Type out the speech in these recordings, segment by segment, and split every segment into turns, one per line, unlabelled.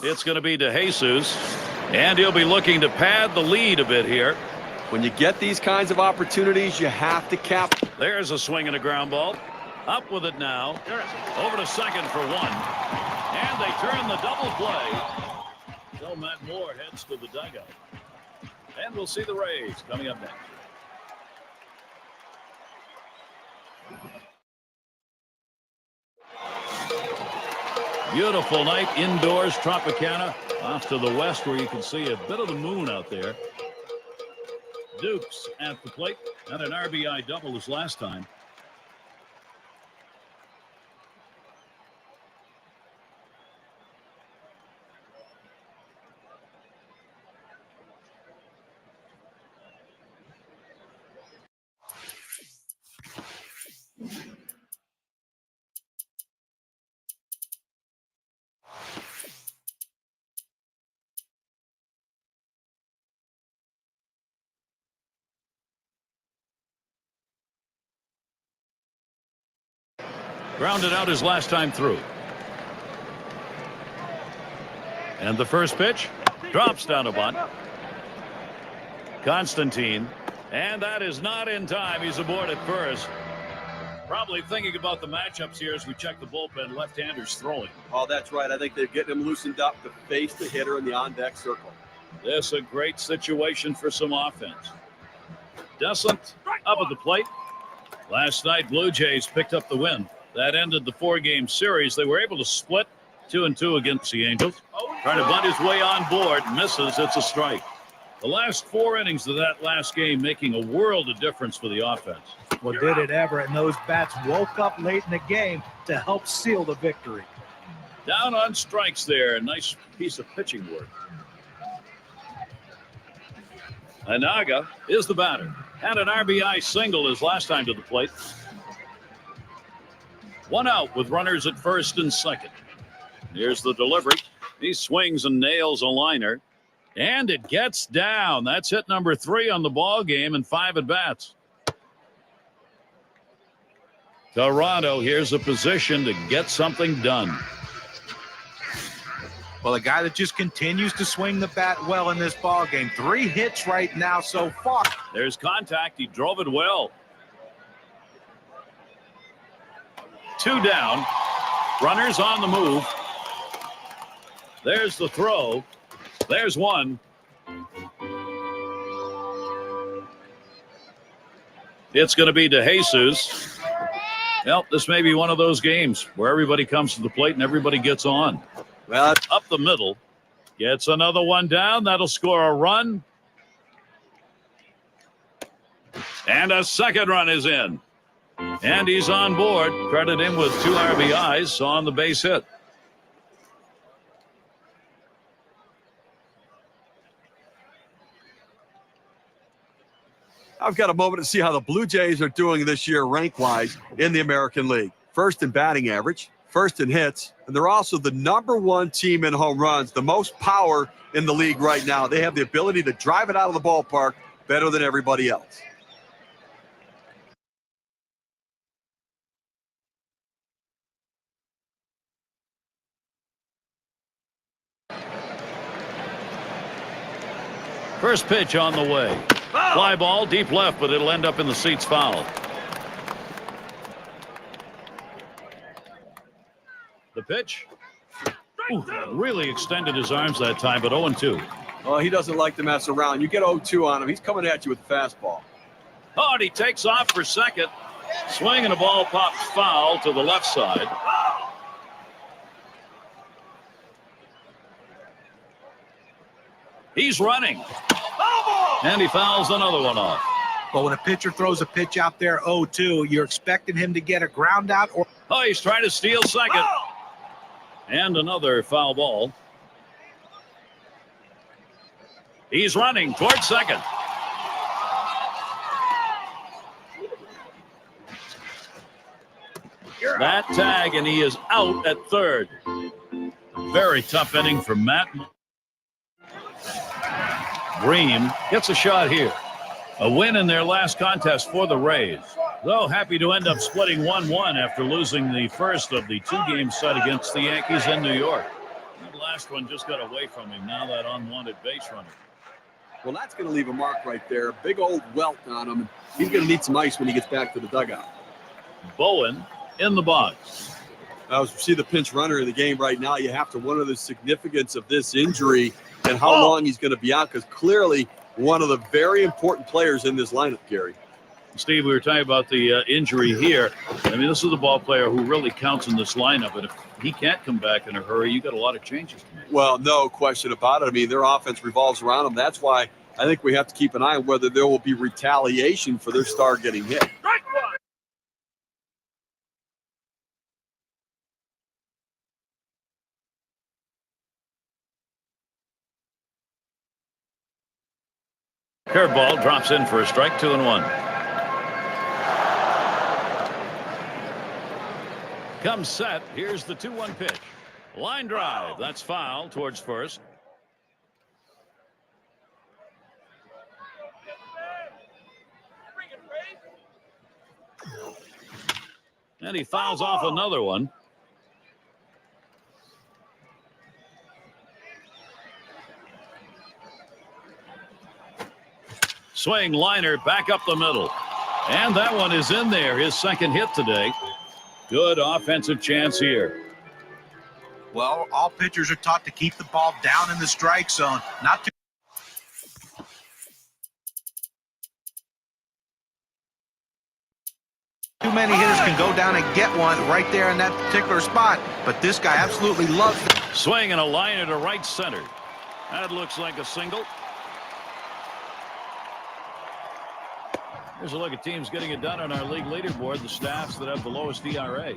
It's going to be DeJesus, and he'll be looking to pad the lead a bit here.
When you get these kinds of opportunities, you have to cap.
There's a swing and a ground ball. Up with it now. Over to second for one. And they turn the double play. So Matt Moore heads to the dugout. And we'll see the Rays coming up next. Beautiful night indoors, Tropicana, off to the west where you can see a bit of the moon out there. Dukes at the plate, and an RBI double as last time. Grounded out his last time through. And the first pitch drops down a bunt. Constantine, and that is not in time. He's aboard at first. Probably thinking about the matchups here as we check the bullpen. Left-handers throwing.
Oh, that's right. I think they're getting him loosened up to face the hitter in the on-deck circle.
This is a great situation for some offense. Descent up at the plate. Last night, Blue Jays picked up the win. That ended the 4-game series. They were able to split 2-2 against the Angels. Trying to bunt his way on board. Misses. It's a strike. The last 4 innings of that last game making a world of difference for the offense.
Well, did it ever, and those bats woke up late in the game to help seal the victory.
Down on strikes there. Nice piece of pitching work. Anaga is the batter. Had an RBI single his last time to the plate. 1 out with runners at first and second. Here's the delivery. He swings and nails a liner. And it gets down. That's hit number 3 on the ball game and 5 at bats. Toronto, here's a position to get something done.
Well, a guy that just continues to swing the bat well in this ball game. 3 hits right now so far.
There's contact. He drove it well. 2 down. Runners on the move. There's the throw. There's one. It's going to be DeJesus. Well, this may be one of those games where everybody comes to the plate and everybody gets on.
Well,
up the middle. Gets another one down. That'll score a run. And a second run is in. And he's on board. Credit him with 2 RBIs on the base hit.
I've got a moment to see how the Blue Jays are doing this year rank-wise in the American League. First in batting average, first in hits, and they're also the #1 team in home runs, the most power in the league right now. They have the ability to drive it out of the ballpark better than everybody else.
First pitch on the way. Fly ball deep left, but it'll end up in the seats foul. The pitch. Ooh, really extended his arms that time, but 0-2.
Oh, he doesn't like to mess around. You get 0-2 on him, he's coming at you with a fastball.
Oh, and he takes off for second. Swing and the ball pops foul to the left side. He's running. And he fouls another one off.
But when a pitcher throws a pitch out there 0-2, you're expecting him to get a ground out or.
Oh, he's trying to steal second. And another foul ball. He's running towards second. That tag, and he is out at third. Very tough inning for Matt. Bream gets a shot here. A win in their last contest for the Rays. Though happy to end up splitting 1-1 after losing the first of the 2 game set against the Yankees in New York. last one just got away from him. Now that unwanted base runner.
Well, that's going to leave a mark right there. Big old welt on him. He's going to need some ice when he gets back to the dugout.
Bowen in the box.
Now, as we see the pinch runner in the game right now, you have to wonder the significance of this injury and how long he's going to be out, because clearly one of the very important players in this lineup, Gary.
Steve, we were talking about the injury here. I mean, this is the ball player who really counts in this lineup, and if he can't come back in a hurry, you got a lot of changes to make.
Well, no question about it. I mean, their offense revolves around him. That's why I think we have to keep an eye on whether there will be retaliation for their star getting hit.
Curveball drops in for a strike, 2-1. Comes set. Here's the 2-1 pitch. Line drive. That's foul towards first. And he fouls off another one. Swing liner back up the middle. And that one is in there. His second hit today. Good offensive chance here.
Well, all pitchers are taught to keep the ball down in the strike zone. Not too many hitters can go down and get one right there in that particular spot. But this guy absolutely loves it.
Swing and a liner to right center. That looks like a single. Here's a look at teams getting it done on our league leaderboard. The staffs that have the lowest ERA.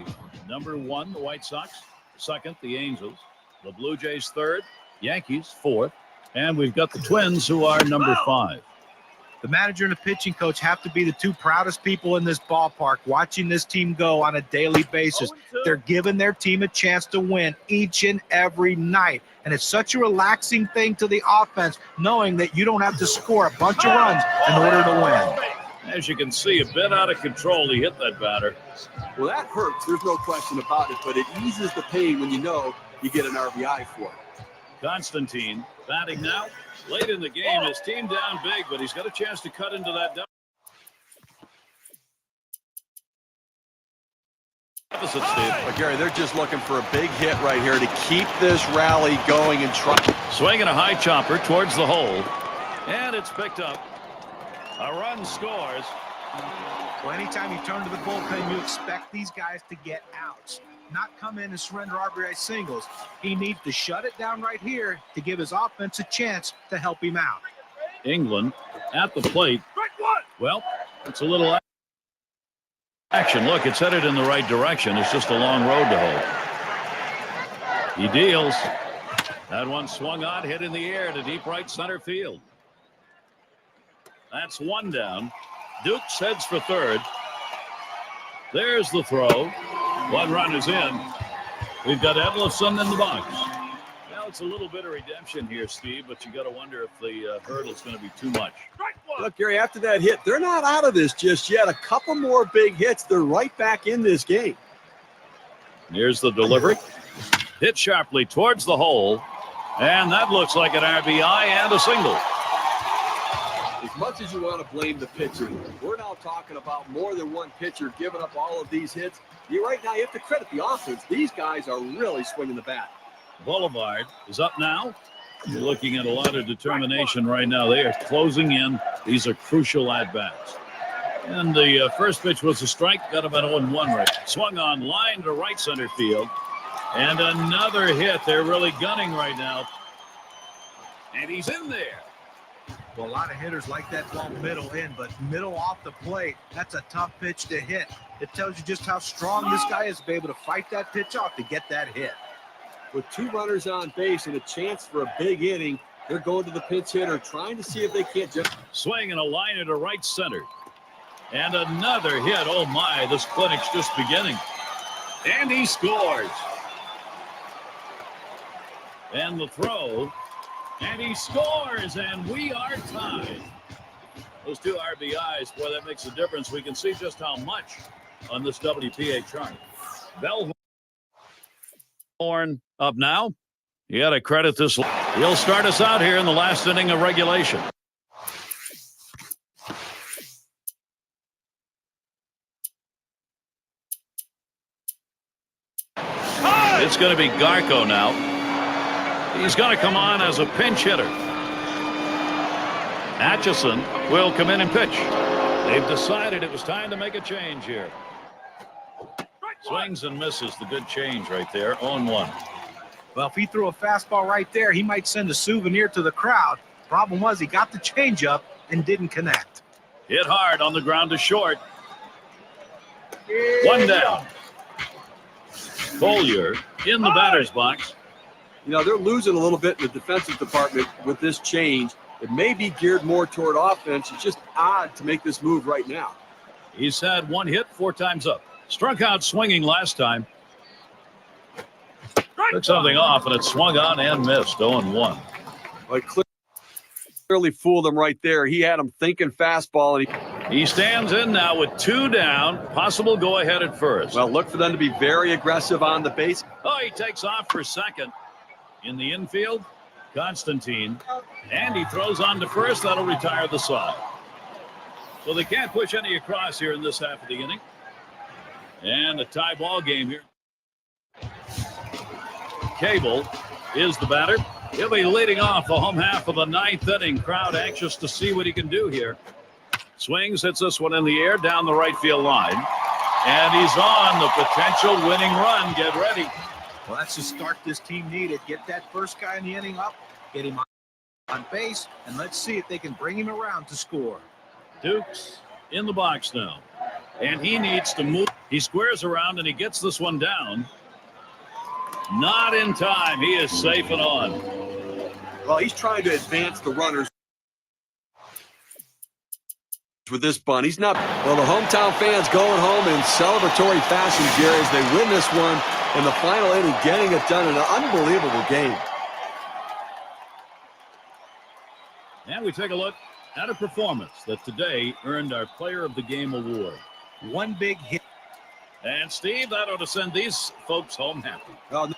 Number 1, the White Sox. Second, the Angels. The Blue Jays third. Yankees fourth. And we've got the Twins, who are number 5.
The manager and the pitching coach have to be the two proudest people in this ballpark, watching this team go on a daily basis. They're giving their team a chance to win each and every night. And it's such a relaxing thing to the offense, knowing that you don't have to score a bunch of runs in order to win.
As you can see, a bit out of control. He hit that batter.
Well, that hurts. There's no question about it, but it eases the pain when you know you get an RBI for it.
Constantine batting now. Late in the game, his team down big, but he's got a chance to cut into that deficit, Steve.
But Gary, they're just looking for a big hit right here to keep this rally going and try.
Swinging a high chopper towards the hole, and it's picked up. A run scores.
Well, anytime you turn to the bullpen, you expect these guys to get outs, not come in and surrender RBI singles. He needs to shut it down right here to give his offense a chance to help him out.
England at the plate. Well, it's a little action. Look, it's headed in the right direction. It's just a long road to hoe. He deals. That one swung on, hit in the air to deep right center field. That's one down. Dukes heads for third. There's the throw. One run is in. We've got Edelson in the box. Now it's a little bit of redemption here, Steve, but you got to wonder if the hurdle's going to be too much.
Look, Gary, after that hit, they're not out of this just yet. A couple more big hits. They're right back in this game.
Here's the delivery. Hit sharply towards the hole. And that looks like an RBI and a single.
As much as you want to blame the pitcher, we're now talking about more than one pitcher giving up all of these hits. Right now, you have to credit the offense. These guys are really swinging the bat.
Boulevard is up now. You're looking at a lot of determination right now. They are closing in. These are crucial at-bats. And the first pitch was a strike. Got about 0-1 right. Swung on line to right center field. And another hit. They're really gunning right now. And he's in there.
Well, a lot of hitters like that ball middle in, but middle off the plate, that's a tough pitch to hit. It tells you just how strong this guy is to be able to fight that pitch off to get that hit.
With 2 runners on base and a chance for a big inning, they're going to the pinch hitter, trying to see if they can't just
swing and a liner to right center. And another hit. Oh, my, this clinic's just beginning. And he scores. And the throw. And he scores, and we are tied. Those 2 RBIs, boy, that makes a difference. We can see just how much on this WPA chart. Bellhorn up now. You got to credit this. He'll start us out here in the last inning of regulation. It's going to be Garco now. He's going to come on as a pinch hitter. Atchison will come in and pitch. They've decided it was time to make a change here. Swings and misses. The good change right there. 0-1.
Well, if he threw a fastball right there, he might send a souvenir to the crowd. Problem was he got the changeup and didn't connect.
Hit hard on the ground to short. One down. Collier in the batter's box.
You know, they're losing a little bit in the defensive department with this change. It may be geared more toward offense. It's just odd to make this move right now.
He's had one hit 4 times up. Struck out swinging last time. Took something off, and it swung on and missed. 0-1.
Like clearly fooled him right there. He had him thinking fastball, and
he stands in now with 2 down. Possible go ahead at first.
Well, look for them to be very aggressive on the base.
Oh, he takes off for second. In the infield, Constantine. And he throws on to first. That'll retire the side. So they can't push any across here in this half of the inning. And a tie ball game here. Cable is the batter. He'll be leading off the home half of the 9th inning. Crowd anxious to see what he can do here. Swings, hits this one in the air down the right field line. And he's on the potential winning run. Get ready.
Well, that's the start this team needed. Get that first guy in the inning up, get him on base, and let's see if they can bring him around to score.
Dukes in the box now. And he needs to move. He squares around and he gets this one down. Not in time. He is safe and on.
Well, he's trying to advance the runners with this bunt. He's not. Well, the hometown fans going home in celebratory fashion, Jerry, as they win this one in the final inning, getting it done in an unbelievable game.
And we take a look at a performance that today earned our Player of the Game award.
One big hit.
And Steve, that ought to send these folks home happy.
Well,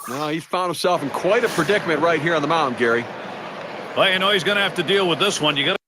Well, he's found himself in quite a predicament right here on the mound, Gary.
Well, you know he's going to have to deal with this one. You got to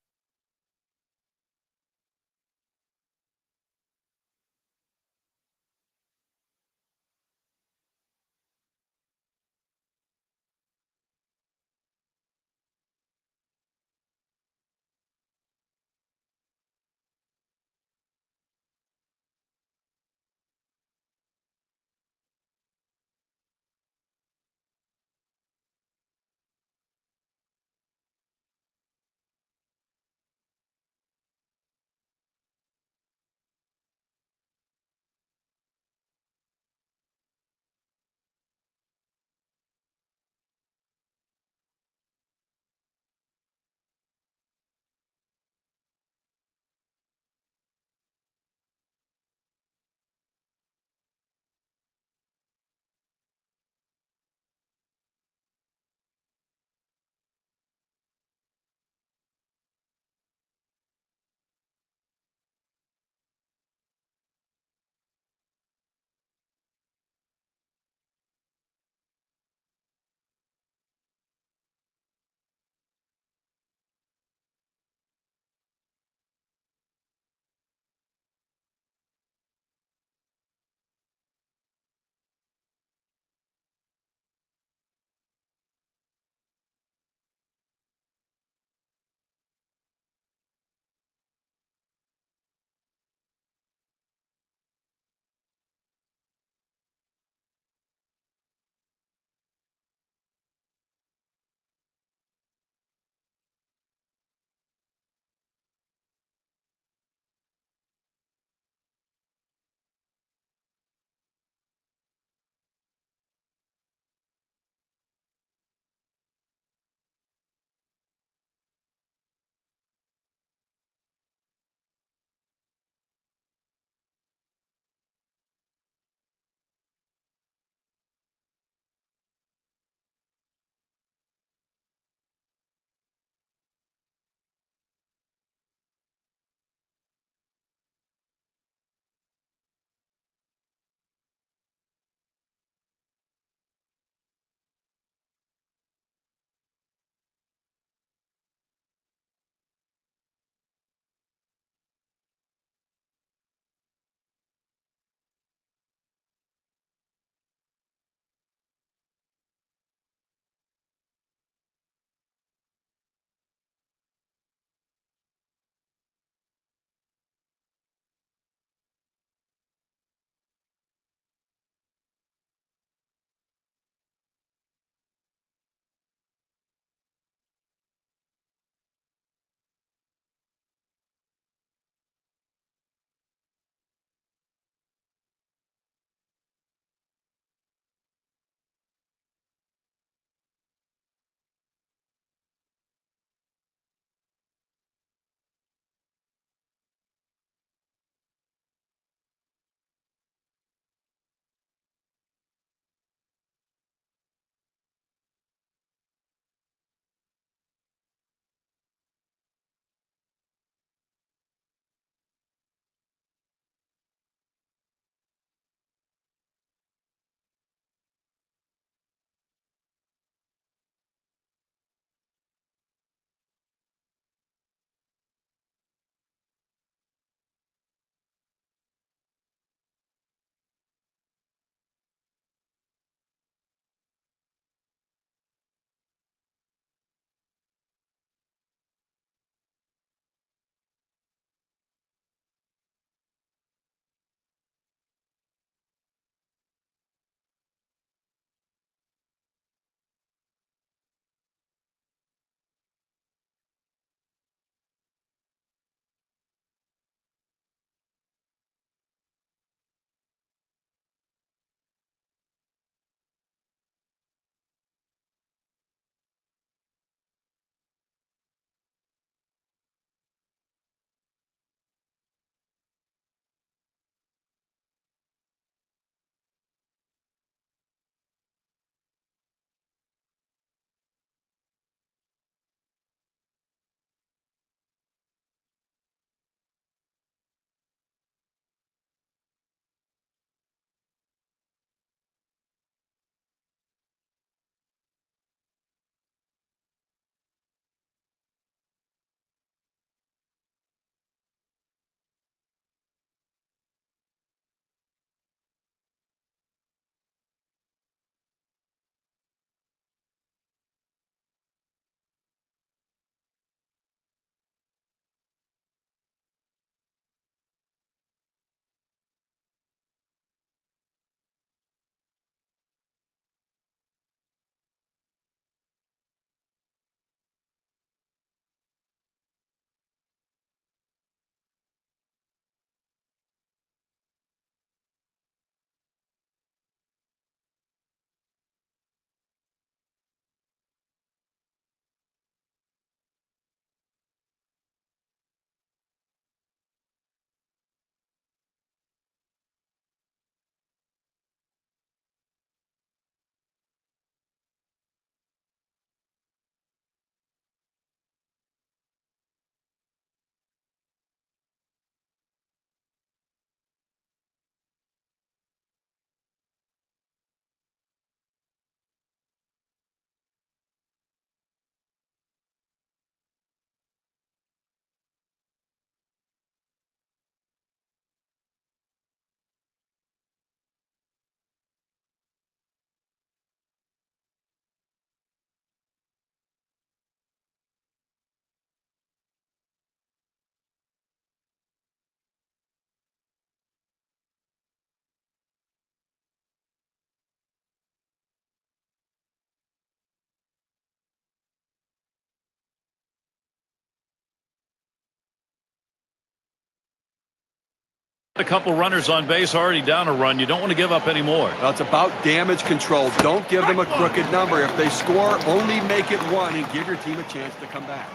A couple runners on base, already down a run. You don't want to give up any more.
Well, it's about damage control. Don't give them a crooked number. If they score, only make it one and give your team a chance to come back.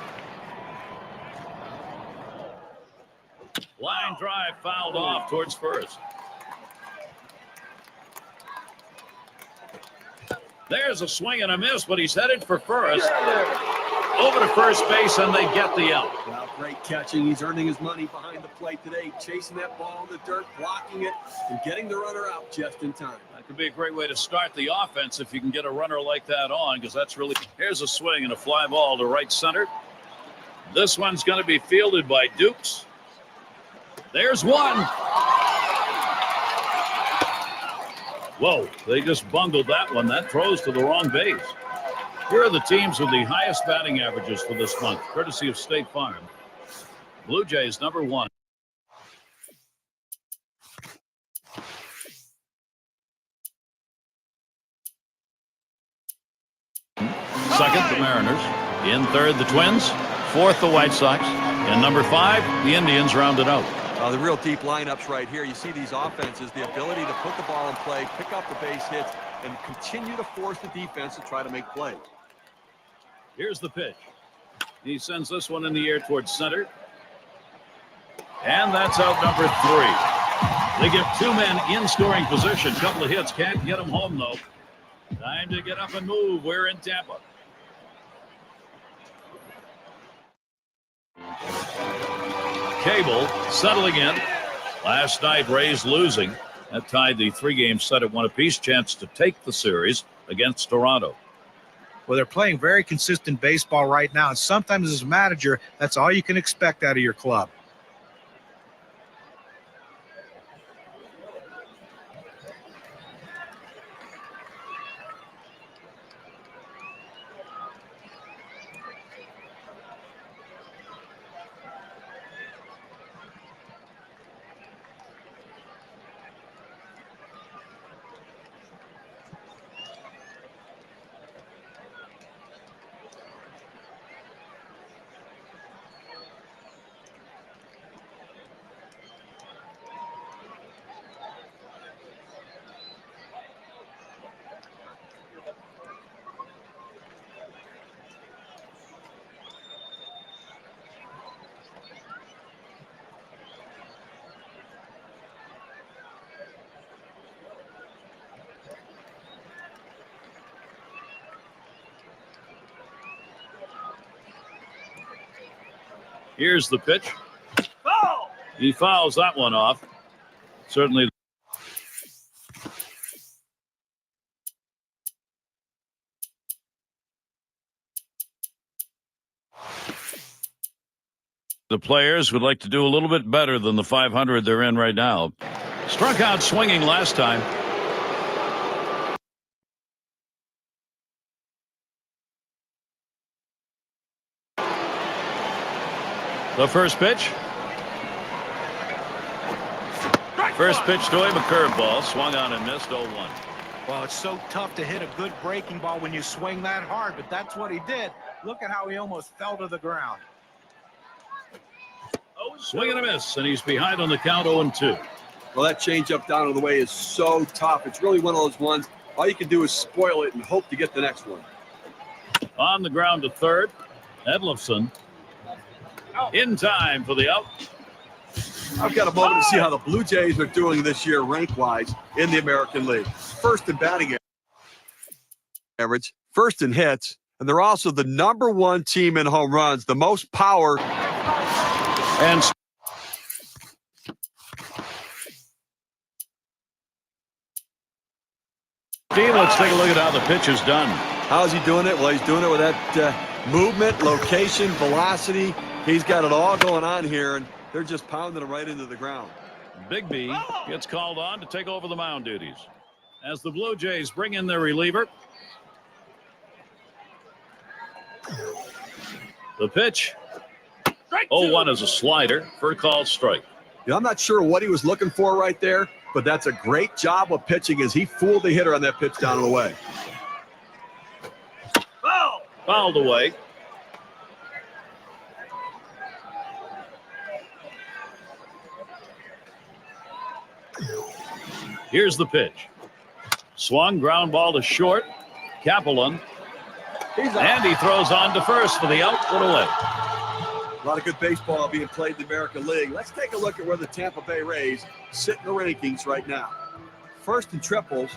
Line drive fouled off towards first. There's a swing and a miss, but he's headed for first. Over to first base, and they get the out.
Well, great catching. He's earning his money behind the plate today, chasing that ball in the dirt, blocking it, and getting the runner out just in time.
That could be a great way to start the offense if you can get a runner like that on, because that's really... Here's a swing and a fly ball to right center. This one's going to be fielded by Dukes. There's one. Whoa, they just bungled that one. That throws to the wrong base. Here are the teams with the highest batting averages for this month, courtesy of State Farm. Blue Jays, number 1. Second, the Mariners. In third, the Twins. Fourth, the White Sox. And number 5, the Indians rounded out.
The real deep lineups right here. You see these offenses, the ability to put the ball in play, pick up the base hits, and continue to force the defense to try to make plays.
Here's the pitch. He sends this one in the air towards center. And that's out number 3. They get 2 men in scoring position. Couple of hits. Can't get them home, though. Time to get up and move. We're in Tampa. Cable settling in. Last night, Rays losing. That tied the 3-game set at 1 apiece. Chance to take the series against Toronto.
Well, they're playing very consistent baseball right now, and sometimes as a manager, that's all you can expect out of your club.
Here's the pitch. He fouls that one off. Certainly. The players would like to do a little bit better than the 500 they're in right now. Struck out swinging last time. The first pitch. First pitch to him, a curveball. Swung on and missed 0-1.
Well, it's so tough to hit a good breaking ball when you swing that hard, but that's what he did. Look at how he almost fell to the ground.
Swing and a miss, and he's behind on the count 0-2.
Well, that changeup down to the way is so tough. It's really one of those ones, all you can do is spoil it and hope to get the next one.
On the ground to third, Edlofson in time for the out.
I've got a moment to see how the Blue Jays are doing this year rank-wise in the American League. First in batting average, first in hits, and they're also the number 1 team in home runs, the most power.
And Steve, let's take a look at how the pitch is done.
How's he doing it? Well, he's doing it with that movement, location, velocity. He's got it all going on here, and they're just pounding him right into the ground.
Big B gets called on to take over the mound duties as the Blue Jays bring in their reliever. The pitch. 0-1 is a slider for a called strike.
Yeah, I'm not sure what he was looking for right there, but that's a great job of pitching as he fooled the hitter on that pitch down and away.
Fouled away. Here's the pitch. Swung, ground ball to short. Kaplan. And he throws on to first for the out. Put away.
A lot of good baseball being played in the American League. Let's take a look at where the Tampa Bay Rays sit in the rankings right now. First in triples,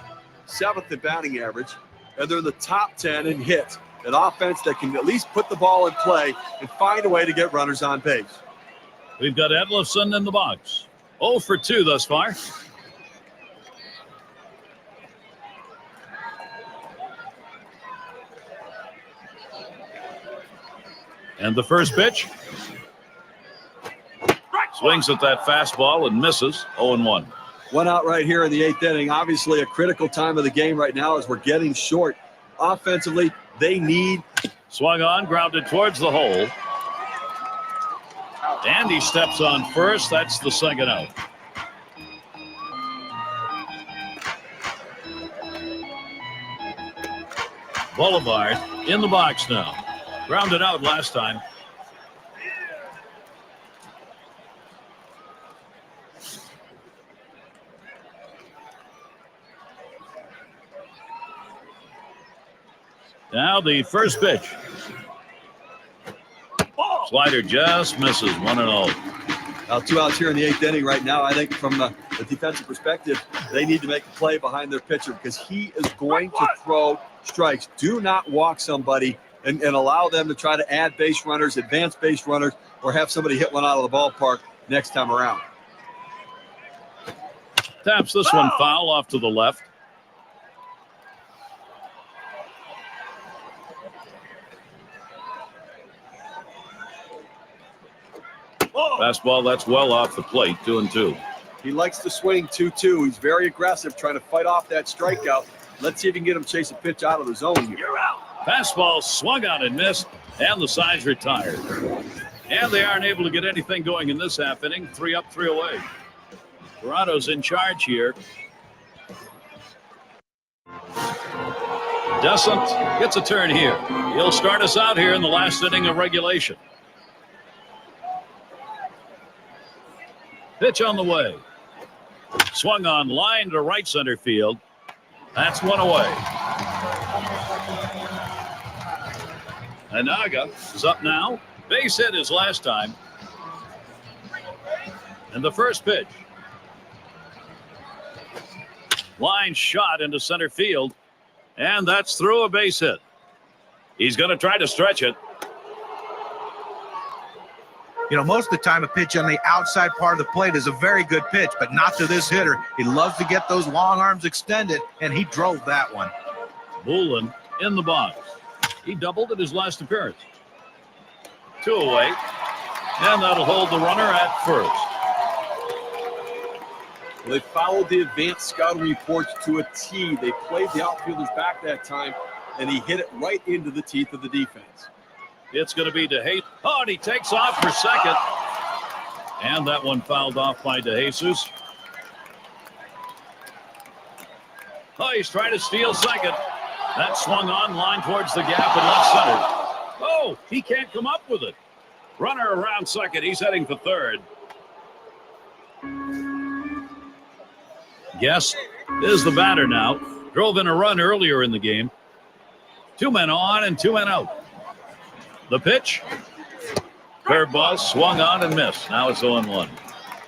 7th in batting average, and they're in the top 10 in hits. An offense that can at least put the ball in play and find a way to get runners on base.
We've got Edlifson in the box. 0 for 2 thus far. And the first pitch. Swings at that fastball and misses. 0-1.
One out right here in the 8th inning. Obviously a critical time of the game right now as we're getting short. Offensively, they need.
Swung on, grounded towards the hole. And he steps on first. That's the second out. Boulevard in the box now. Grounded out last time. Now the first pitch. Slider just misses. 1-0.
Now 2 outs here in the 8th inning right now. I think from the defensive perspective, they need to make a play behind their pitcher because he is going to throw strikes. Do not walk somebody and allow them to try to add base runners, advance base runners, or have somebody hit one out of the ballpark next time around.
Taps this one foul off to the left. Fastball, that's well off the plate, 2-2.
He likes to swing 2-2. He's very aggressive, trying to fight off that strikeout. Let's see if he can get him chase a pitch out of the zone here.
You're out. Fastball swung out and missed, and the side's retired. And they aren't able to get anything going in this half inning. 3 up, 3 away. Toronto's in charge here. Descent gets a turn here. He'll start us out here in the last inning of regulation. Pitch on the way. Swung on line to right center field. That's one away. Anaga is up now. Base hit his last time. And the first pitch. Line shot into center field. And that's through a base hit. He's going to try to stretch it.
You know, most of the time a pitch on the outside part of the plate is a very good pitch, but not to this hitter. He loves to get those long arms extended, and he drove that one.
Bullen in the box. He doubled at his last appearance. 2 away. And that'll hold the runner at first.
Well, they followed the advanced scouting reports to a T. They played the outfielders back that time, and he hit it right into the teeth of the defense.
It's going to be DeJesus. Oh, and he takes off for second. And that one fouled off by DeJesus. Oh, he's trying to steal second. That swung on line towards the gap in left center. Oh, he can't come up with it. Runner around second. He's heading for third. Guess is the batter now. Drove in a run earlier in the game. 2 men on and 2 men out. The pitch. Curveball swung on and missed. Now it's 0-1.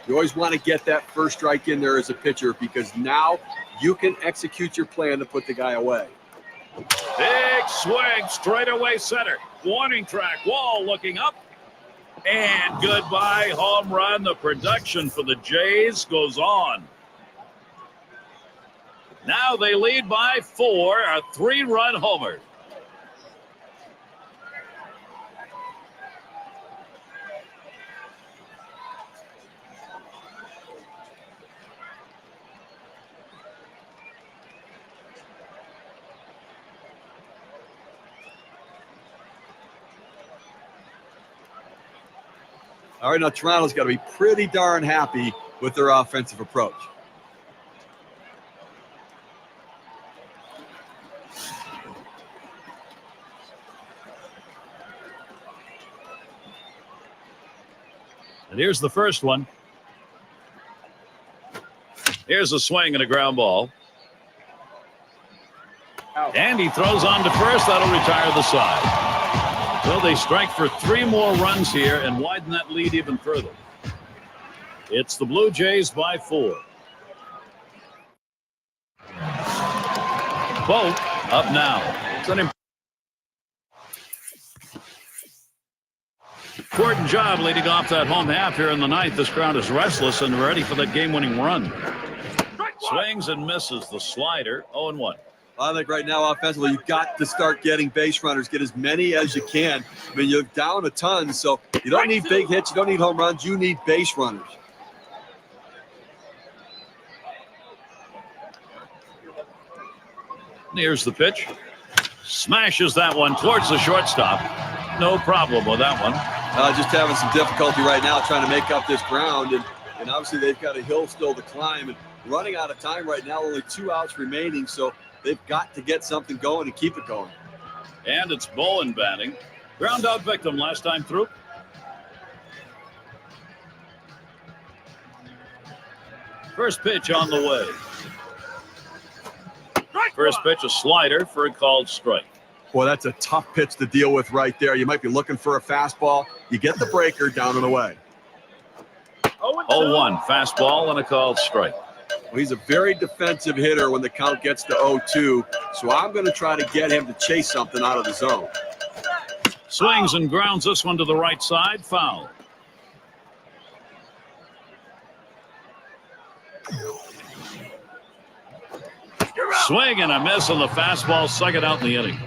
You always want to get that first strike in there as a pitcher because now you can execute your plan to put the guy away.
Big swing straight away center. Warning track. Wall looking up. And goodbye. Home run. The production for the Jays goes on. Now they lead by 4. A 3-run homer.
All right, now Toronto's got to be pretty darn happy with their offensive approach.
And here's the first one. Here's a swing and a ground ball. And he throws on to first. That'll retire the side. Well, they strike for 3 more runs here and widen that lead even further. It's the Blue Jays by 4. Both up now. It's an important job leading off that home half here in the ninth. This crowd is restless and ready for that game-winning run. Swings and misses the slider. 0-1.
I think right now offensively, you've got to start getting base runners, get as many as you can. I mean, you're down a ton, so you don't need big hits, you don't need home runs, you need base runners.
Here's the pitch. Smashes that one towards the shortstop. No problem with that one.
Just having some difficulty right now trying to make up this ground, and obviously they've got a hill still to climb, and running out of time right now, only 2 outs remaining, so they've got to get something going and keep it going.
And it's Bowen batting. Ground out victim last time through. First pitch on the way. First pitch, a slider for a called strike.
Boy, that's a tough pitch to deal with right there. You might be looking for a fastball. You get the breaker down and away.
0-1, fastball and a called strike.
Well, he's a very defensive hitter when the count gets to 0-2, so I'm going to try to get him to chase something out of the zone.
Swings and grounds this one to the right side, foul. Swing and a miss on the fastball, second out in the inning.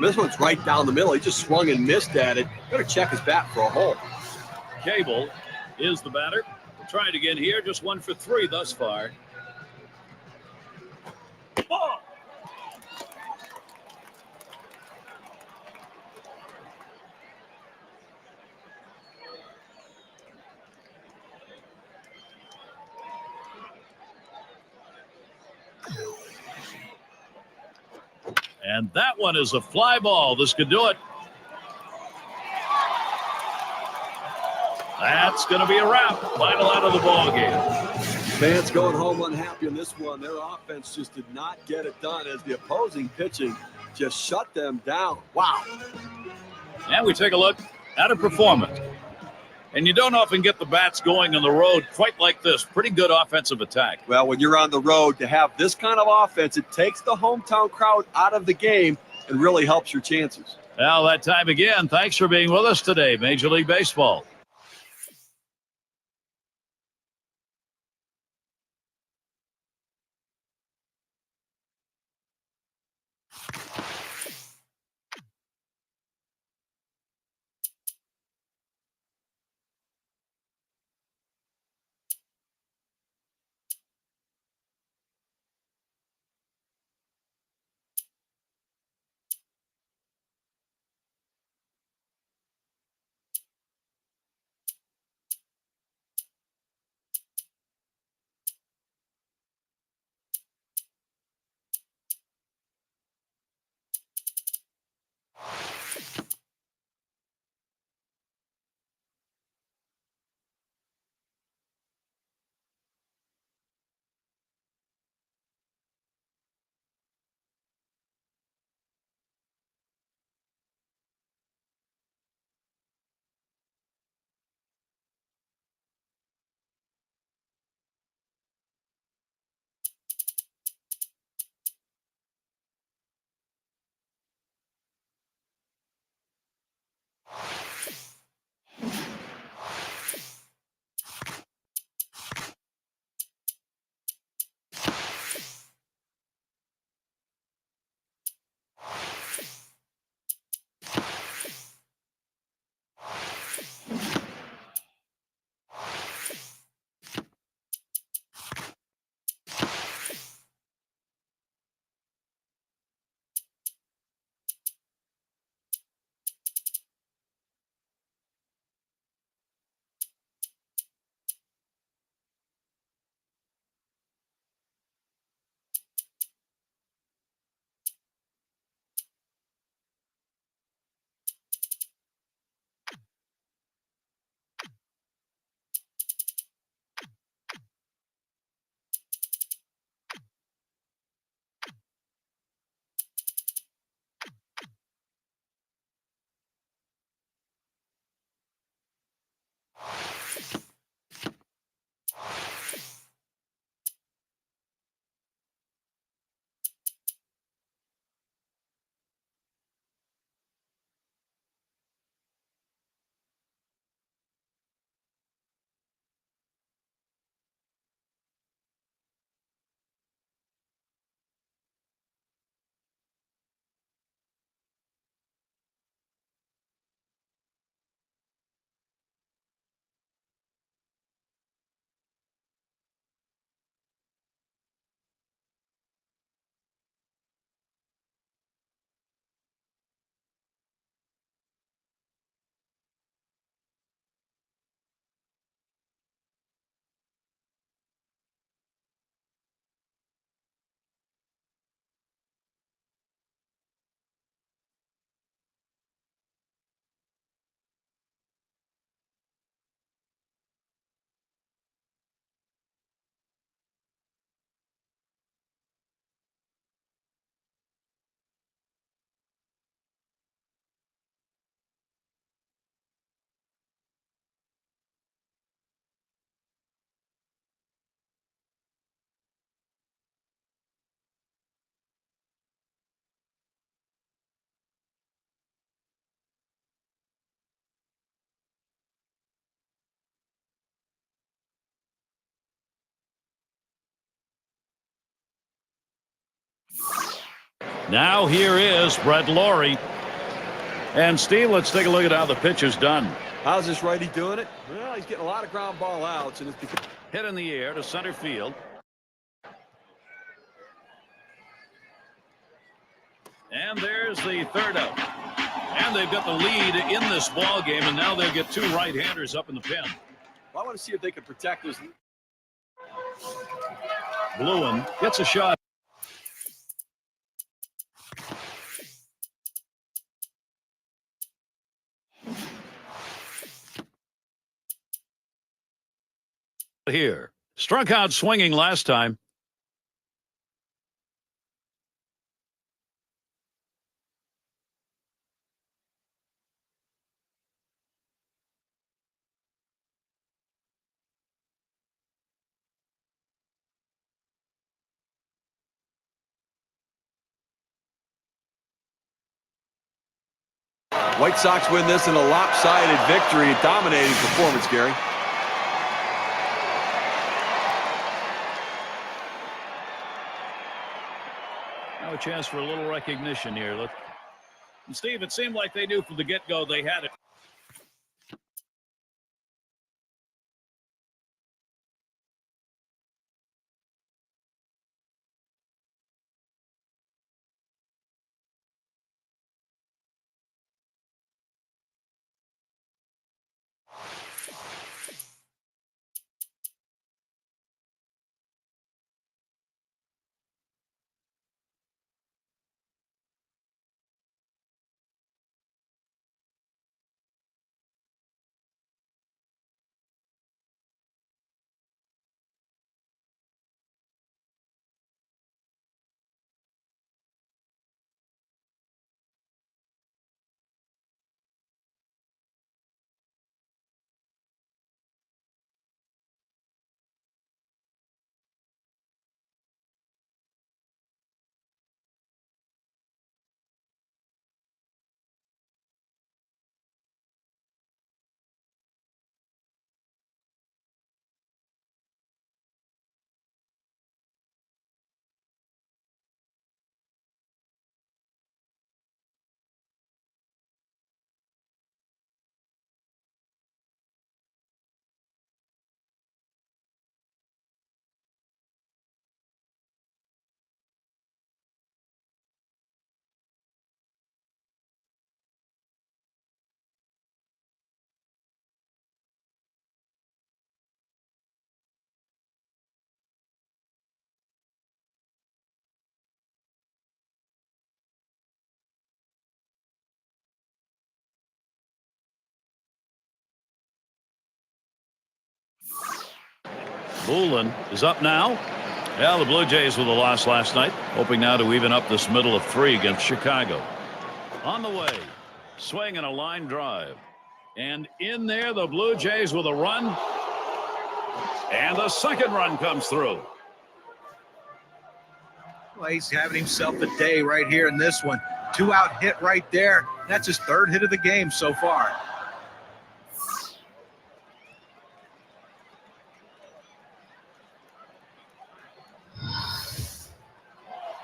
This one's right down the middle. He just swung and missed at it. Better check his bat for a hole.
Cable is the batter. We'll try it again here. Just 1 for 3 thus far. Ball. And that one is a fly ball. This could do it. That's going to be a wrap. Final out of the ball game.
Fans going home unhappy in this one. Their offense just did not get it done as the opposing pitching just shut them down. Wow.
And we take a look at a performance. And you don't often get the bats going on the road quite like this. Pretty good offensive attack.
Well, when you're on the road, to have this kind of offense, it takes the hometown crowd out of the game and really helps your chances.
Well, that time again, thanks for being with us today, Major League Baseball. Now here is Brett Laurie. And Steve, let's take a look at how the pitch is done.
How's this righty doing it? Well, he's getting a lot of ground ball outs, and it's because
Hit in the air to center field. And there's the third out. And they've got the lead in this ball game, and now they'll get two right-handers up in the pen.
I want to see if they can protect this.
Bluen gets a shot. Here, struck out swinging last time.
White Sox win this in a lopsided victory, a dominating performance, Gary.
Now a chance for a little recognition here. Look, and Steve, it seemed like they knew from the get-go they had it. Bluen is up now. Well, the Blue Jays with a loss last night, hoping now to even up this middle of three against Chicago. On the way, swing and a line drive. And in there, the Blue Jays with a run. And the second run comes through.
Well, he's having himself a day right here in this one. 2-out hit right there. That's his third hit of the game so far.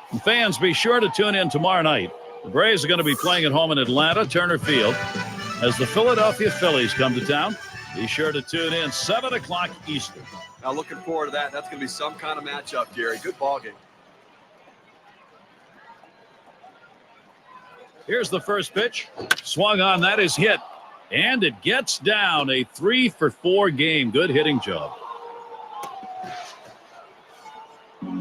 And fans, be sure to tune in tomorrow night. The Braves are going to be playing at home in Atlanta, Turner Field, as the Philadelphia Phillies come to town. Be sure to tune in 7 o'clock Eastern.
Now looking forward to that. That's going to be some kind of matchup, Gary. Good ball game.
Here's the first pitch. Swung on, that is hit. And it gets down. A 3-for-4 game. Good hitting job.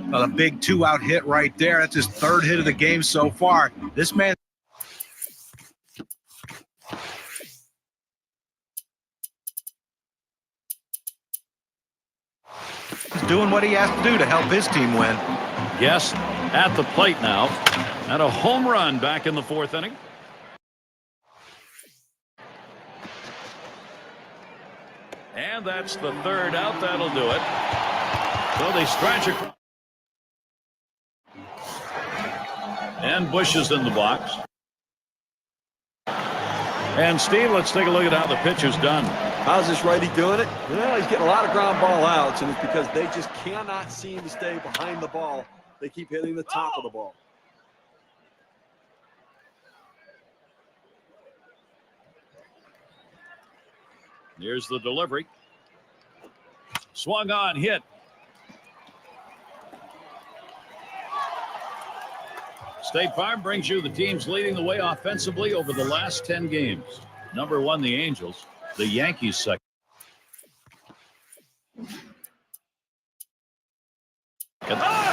Well, a big 2-out hit right there. That's his third hit of the game so far. This man is doing what he has to do to help his team win.
Yes, at the plate now. And a home run back in the fourth inning. And that's the third out. That'll do it. So they stretch across. And Bush is in the box. And Steve, let's take a look at how the pitch is done.
How's this righty doing it? Well, he's getting a lot of ground ball outs, and it's because they just cannot seem to stay behind the ball. They keep hitting the top of the ball.
Here's the delivery. Swung on, hit. State Farm brings you the teams leading the way offensively over the last 10 games. Number 1, the Angels. The Yankees second.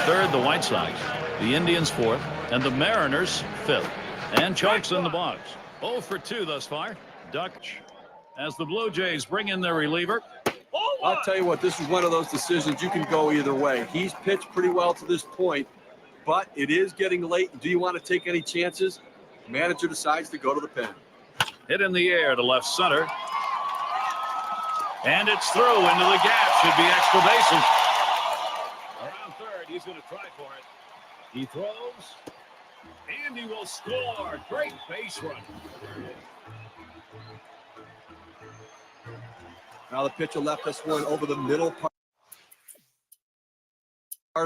Third, the White Sox. The Indians fourth. And the Mariners fifth. And Chokes in the box. 0 for 2 thus far. Dutch as the Blue Jays bring in their reliever.
I'll tell you what, this is one of those decisions you can go either way. He's pitched pretty well to this point, but it is getting late. Do you want to take any chances? Manager decides to go to the pen.
Hit in the air to left center. And it's through into the gap. Should be extra bases. Around third, he's going to try for it. He throws, and he will score. Great base run.
Now the pitcher left this one over the middle part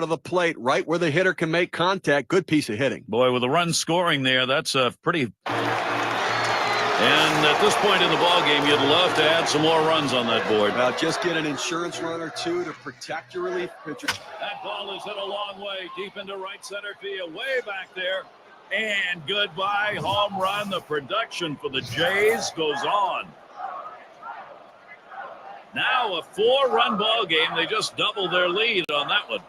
of the plate, right where the hitter can make contact. Good piece of hitting.
Boy, with a run scoring there, that's a pretty... And at this point in the ballgame, you'd love to add some more runs on that board.
Well, just get an insurance run or two to protect your relief pitcher.
That ball is hit a long way, deep into right center field, way back there. And goodbye, home run. The production for the Jays goes on. Now a 4-run ball game. They just doubled their lead on that one.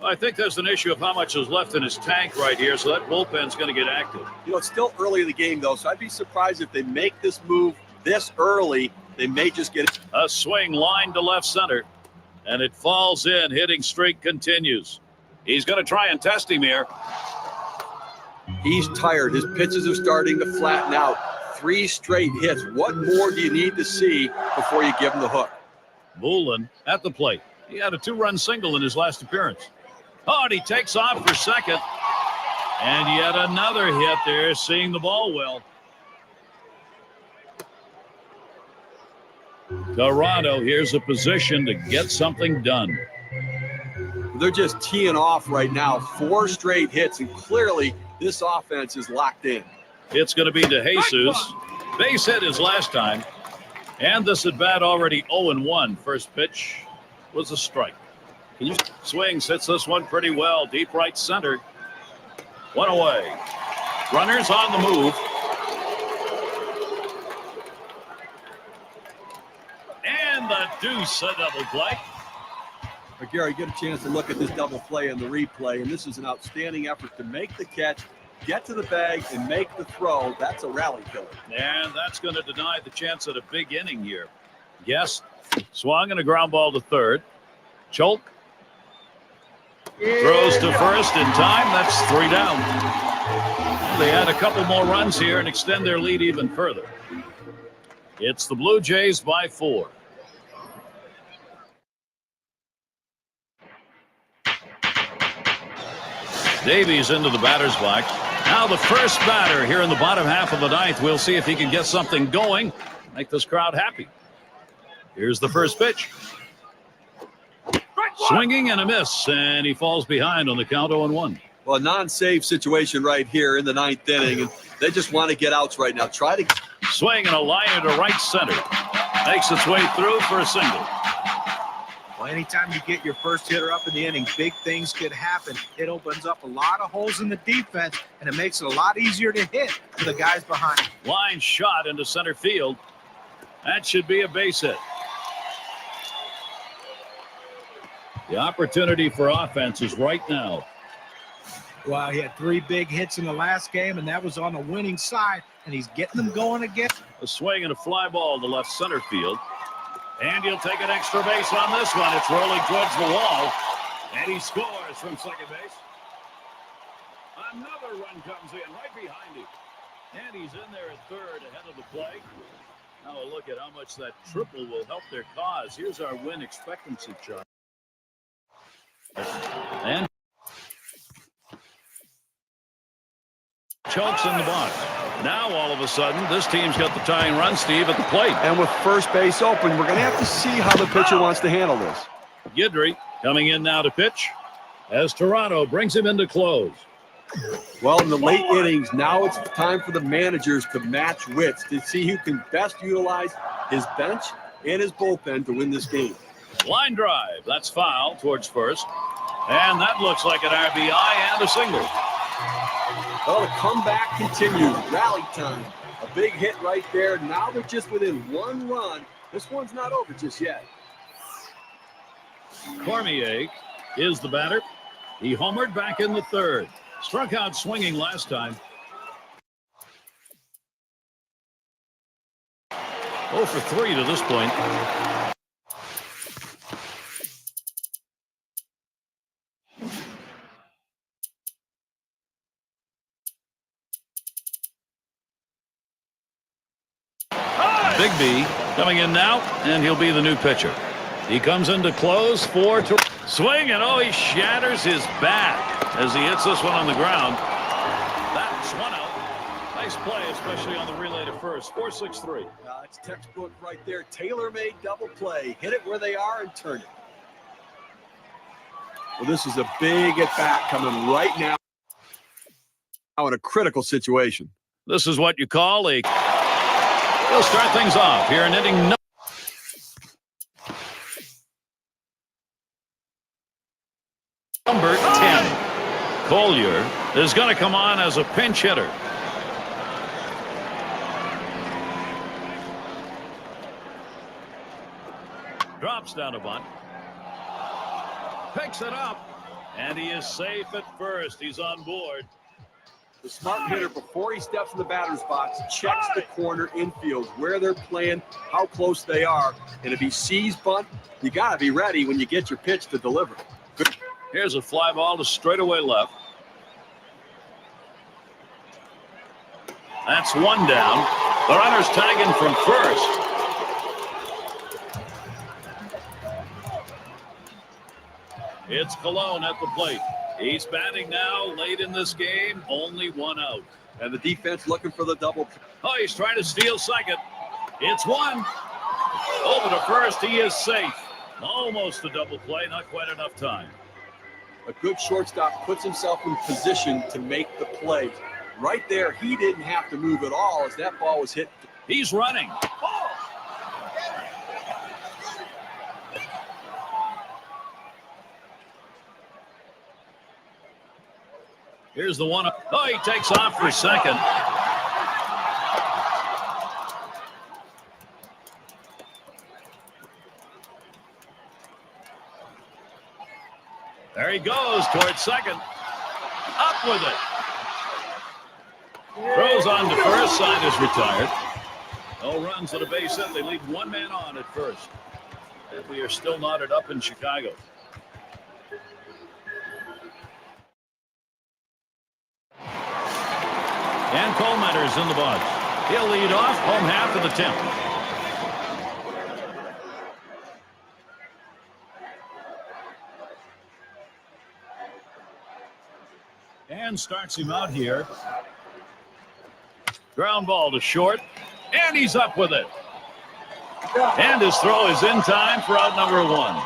I think there's an issue of how much is left in his tank right here, so that bullpen's going to get active.
You know, it's still early in the game, though, so I'd be surprised if they make this move this early. They may just get it.
A swing line to left center, and it falls in. Hitting streak continues. He's going to try and test him here.
He's tired. His pitches are starting to flatten out. 3 straight hits. What more do you need to see before you give him the hook?
Moulin at the plate. He had a 2-run single in his last appearance. Oh, and he takes off for second. And yet another hit there, seeing the ball well. Toronto, here's a position to get something done.
They're just teeing off right now. 4 straight hits, and clearly this offense is locked in.
It's going to be to Jesus. Base hit his last time. And this at bat already 0-1. First pitch was a strike. Swings, hits this one pretty well. Deep right center. 1 away. Runners on the move. And the deuce, a double play.
But Gary, get a chance to look at this double play in the replay, and this is an outstanding effort to make the catch, get to the bag, and make the throw. That's a rally killer.
And that's going to deny the chance at a big inning here. Yes, swung and a ground ball to third. Cholk throws to first in time. That's 3 down. They add a couple more runs here and extend their lead even further. It's the Blue Jays by 4. Davies into the batter's box. Now the first batter here in the bottom half of the ninth. We'll see if he can get something going, make this crowd happy. Here's the first pitch. Swinging and a miss, and he falls behind on the count 0-1.
Well, a non-save situation right here in the 9th inning, and they just want to get outs right now. Try to
swing and a liner to right center. Makes its way through for a single.
Well, anytime you get your first hitter up in the inning, big things could happen. It opens up a lot of holes in the defense, and it makes it a lot easier to hit for the guys behind.
Line shot into center field. That should be a base hit. The opportunity for offense is right now.
Well, he had 3 big hits in the last game, and that was on the winning side, and he's getting them going again.
A swing and a fly ball to left center field. And he'll take an extra base on this one. It's rolling towards the wall, and he scores from second base. Another run comes in right behind him. And he's in there at third ahead of the play. Now a look at how much that triple will help their cause. Here's our win expectancy chart. And Chokes in the box. Now, all of a sudden, this team's got the tying run, Steve, at the plate.
And with first base open, we're going to have to see how the pitcher wants to handle this.
Guidry coming in now to pitch as Toronto brings him in to close.
Well, in the late innings, now it's time for the managers to match wits to see who can best utilize his bench and his bullpen to win this game.
Line drive. That's foul towards first. And that looks like an RBI and a single.
Well, the comeback continues. Rally time. A big hit right there. Now they're just within one run. This one's not over just yet.
Cormier is the batter. He homered back in the third. Struck out swinging last time. 0 for 3 to this point. Bigby coming in now, and he'll be the new pitcher. He comes in to close for swing, and he shatters his bat as he hits this one on the ground. That's one out. Nice play, especially on the relay to first. 4-6-3.
It's textbook right there. Tailor-made double play. Hit it where they are and turn it. Well, this is a big at-bat coming right now in a critical situation.
This is what you call a... He'll start things off here in inning number 10. Collier is going to come on as a pinch hitter. Drops down a bunt. Picks it up. And he is safe at first. He's on board.
The smart hitter, before he steps in the batter's box, checks the corner infield, where they're playing, how close they are. And if he sees bunt, you got to be ready when you get your pitch to deliver. Good.
Here's a fly ball to straightaway left. That's one down. The runner's tagging from first. It's Colon at the plate. He's batting now late in this game. Only one out.
And the defense looking for the double.
He's trying to steal second. It's one. Over to first. He is safe. Almost a double play. Not quite enough time.
A good shortstop puts himself in position to make the play. Right there, he didn't have to move at all as that ball was hit.
He's running. Here's the one. He takes off for second. There he goes towards second. Up with it. Throws on to first. Side is retired. No runs at a base hit. They leave one man on at first. And we are still knotted up in Chicago. And Colemanter's in the box. He'll lead off home half of the 10th. And starts him out here. Ground ball to short. And he's up with it. And his throw is in time for out number 1.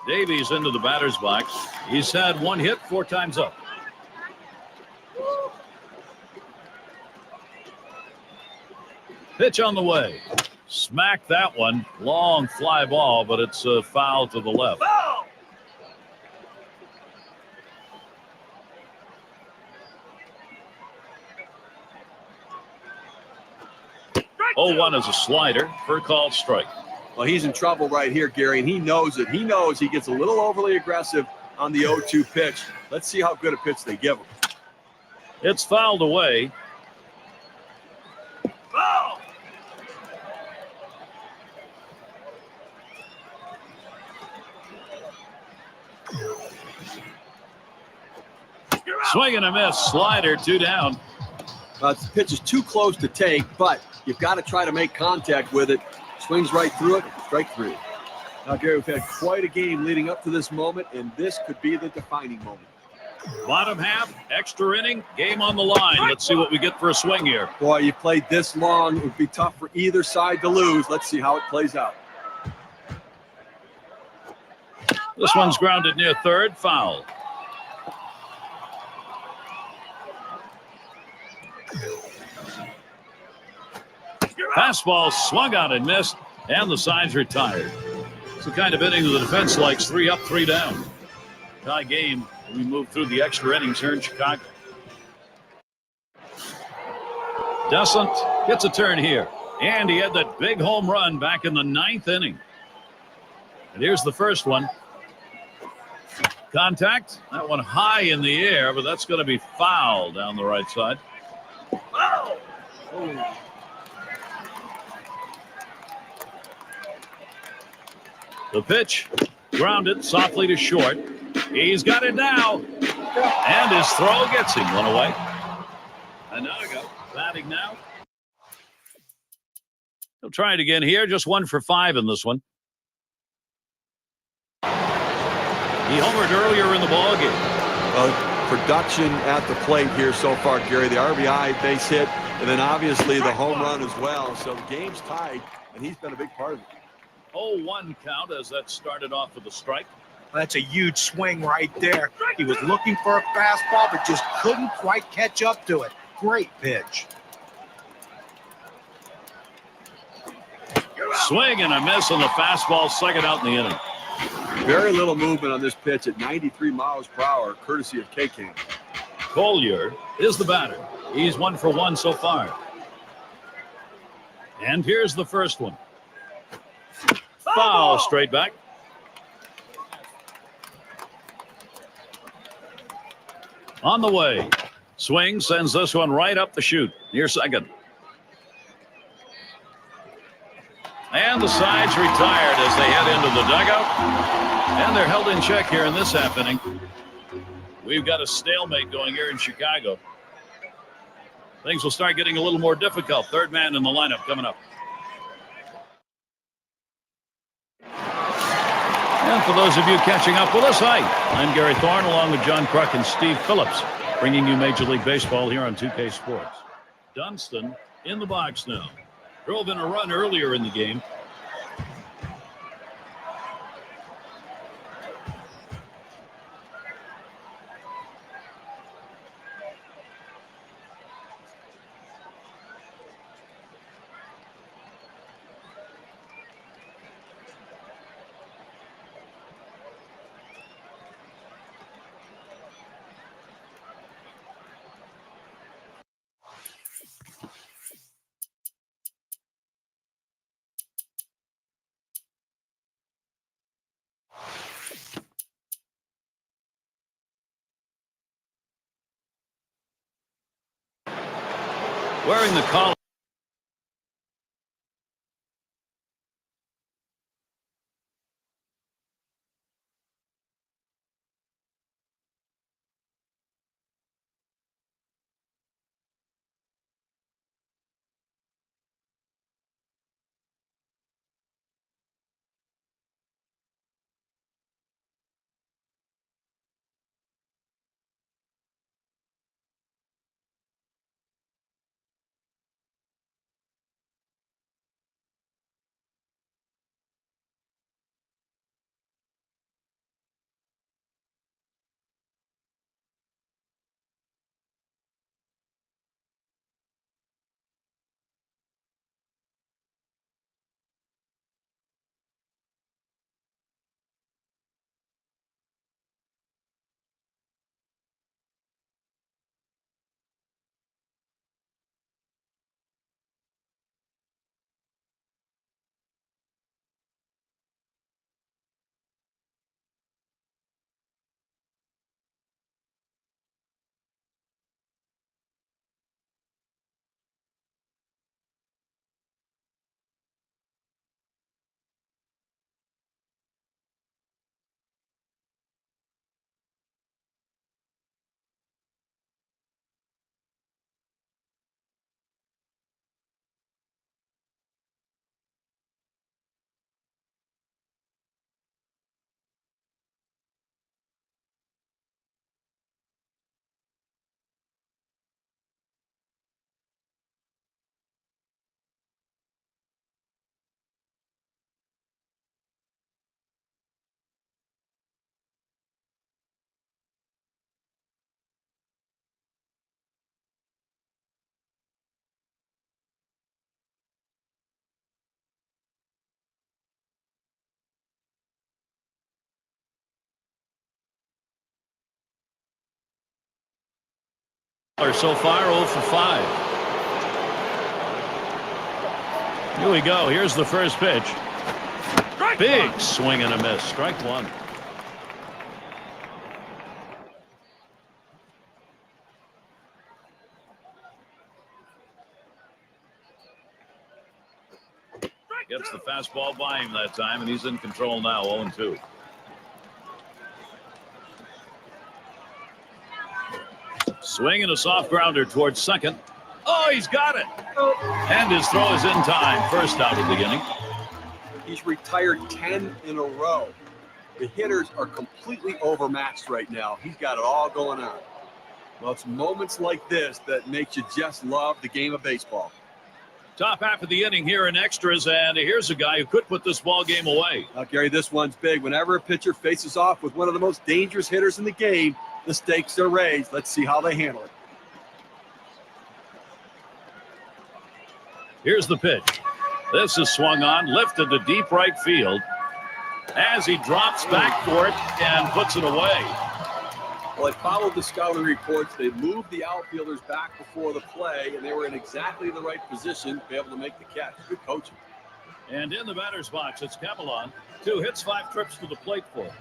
Davies into the batter's box. He's had one hit 4 times up. Pitch on the way. Smack that one. Long fly ball, but it's a foul to the left. 0-1 is a slider for a called strike.
Well, he's in trouble right here, Gary, and he knows it. He knows he gets a little overly aggressive on the 0-2 pitch. Let's see how good a pitch they give him.
It's fouled away. Foul! Swing and a miss. Slider, 2 down.
The pitch is too close to take, but you've got to try to make contact with it. Swings right through it, strike 3. Now, Gary, we've had quite a game leading up to this moment, and this could be the defining moment.
Bottom half, extra inning, game on the line. Let's see what we get for a swing here.
Boy, you played this long. It would be tough for either side to lose. Let's see how it plays out.
This one's grounded near third, foul. Fastball swung out and missed, and the side's retired. It's the kind of inning the defense likes, 3 up, 3 down. Tie game. We move through the extra innings here in Chicago. Dessant gets a turn here, and he had that big home run back in the 9th inning. And here's the first one. Contact. That one high in the air, but that's going to be foul down the right side. Oh! The pitch, grounded softly to short. He's got it now, and his throw gets him one away. And now I go batting now. He'll try it again here. Just 1 for 5 in this one. He homered earlier in the ballgame.
Production at the plate here so far, Gary. The RBI, base hit, and then obviously the home run as well. So the game's tied, and he's been a big part of it.
0-1 count as that started off with a strike.
That's a huge swing right there. He was looking for a fastball, but just couldn't quite catch up to it. Great pitch.
Swing and a miss on the fastball, second out in the inning.
Very little movement on this pitch at 93 miles per hour, courtesy of K-Can.
Collier is the batter. He's 1 for 1 so far. And here's the first one. Foul straight back. On the way. Swing sends this one right up the chute. Near second. And the side's retired as they head into the dugout. And they're held in check here in this half inning. We've got a stalemate going here in Chicago. Things will start getting a little more difficult. Third man in the lineup coming up. And for those of you catching up with us, hi, I'm Gary Thorne along with John Kruk and Steve Phillips, bringing you Major League Baseball here on 2K Sports. Dunston in the box now. Drove in a run earlier in the game. Wearing the collar. So far, 0 for 5. Here we go. Here's the first pitch. Big swing and a miss. Strike one. Gets the fastball by him that time, and he's in control now, 0-2. Swing and a soft grounder towards second. Oh, he's got it. And his throw is in time. First out of the inning.
He's retired 10 in a row. The hitters are completely overmatched right now. He's got it all going on. Well, it's moments like this that makes you just love the game of baseball.
Top half of the inning here in extras, and here's a guy who could put this ball game away.
Now, Gary, this one's big. Whenever a pitcher faces off with one of the most dangerous hitters in the game, the stakes are raised. Let's see how they handle it.
Here's the pitch. This is swung on, lifted to deep right field as he drops back for it and puts it away.
Well, I followed the scouting reports. They moved the outfielders back before the play, and they were in exactly the right position to be able to make the catch. Good coaching.
And in the batter's box, it's Camelon. 2 hits, 5 trips to the plate for him.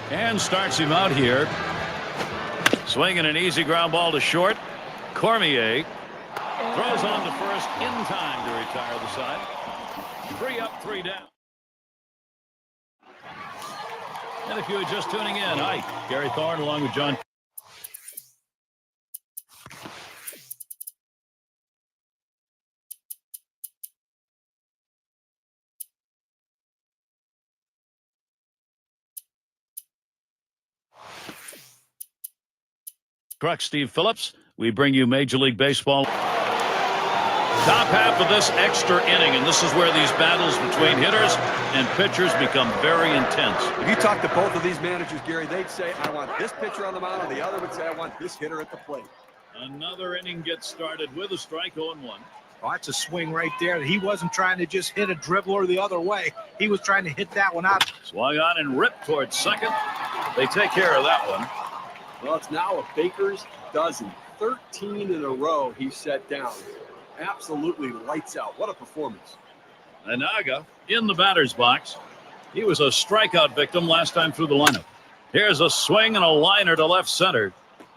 And starts him out here. Swinging an easy ground ball to short. Cormier throws on to first in time to retire the side. 3 up, 3 down. And if you were just tuning in, hi, Gary Thorne along with John. Correct, Steve Phillips. We bring you Major League Baseball. Top half of this extra inning, and this is where these battles between hitters and pitchers become very intense.
If you talk to both of these managers, Gary, they'd say, I want this pitcher on the mound, and the other would say, I want this hitter at the plate.
Another inning gets started with a strike, 0-1.
Oh, that's a swing right there. He wasn't trying to just hit a dribbler the other way. He was trying to hit that one out.
Swung on and ripped towards second. They take care of that one.
Well, it's now a Baker's dozen. 13 in a row he set down. Absolutely lights out. What a performance.
Anaga in the batter's box. He was a strikeout victim last time through the lineup. Here's a swing and a liner to left center.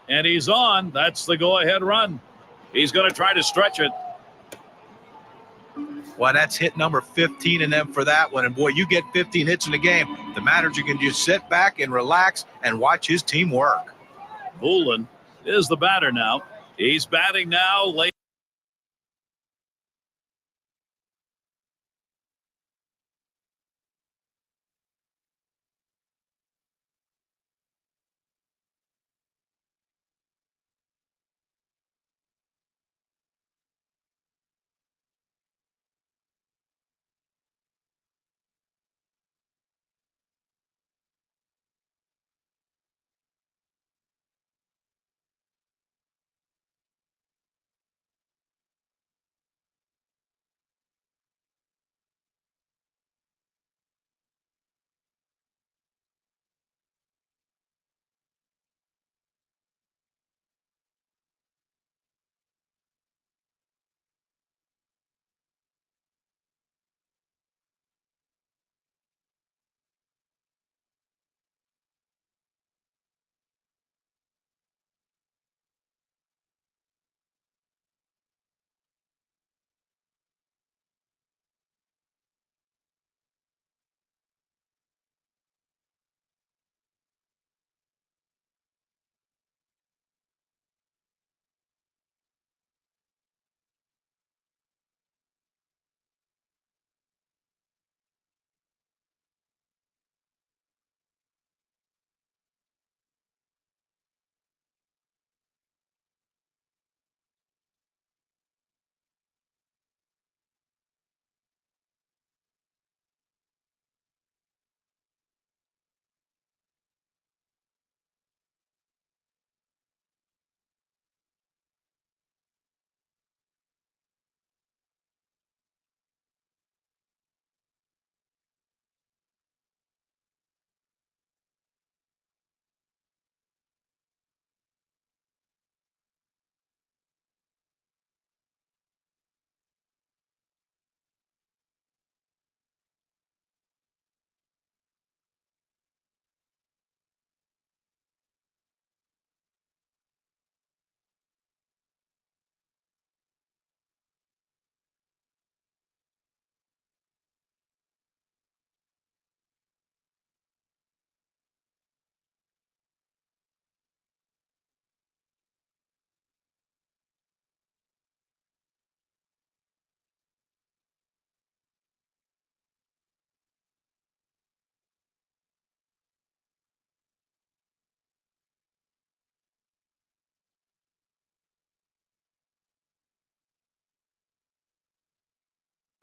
And he's on. That's the go-ahead run. He's going to try to stretch it.
Well, that's hit number 15 in them for that one. And, boy, you get 15 hits in a game. The manager can just sit back and relax and watch his team work.
Bullen is the batter now. He's batting now late.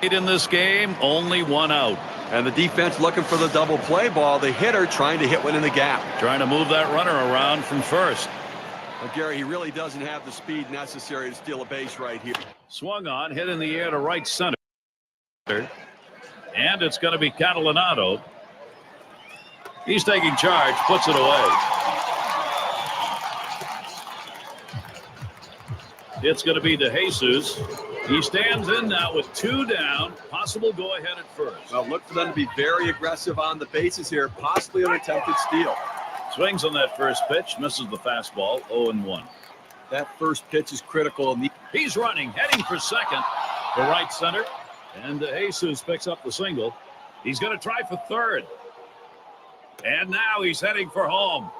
In this game, only one out.
And the defense looking for the double play ball. The hitter trying to hit one in the gap.
Trying to move that runner around from first.
Well, Gary, he really doesn't have the speed necessary to steal a base right here.
Swung on, hit in the air to right center. And it's going to be Catalanato. He's taking charge, puts it away. It's going to be DeJesus. He stands in now with 2 down. Possible go ahead at first.
Well, look for them to be very aggressive on the bases here. Possibly an attempted steal.
Swings on that first pitch. Misses the fastball. 0-1.
That first pitch is critical.
He's running, heading for second to right center. And DeJesus picks up the single. He's going to try for third. And now he's heading for home.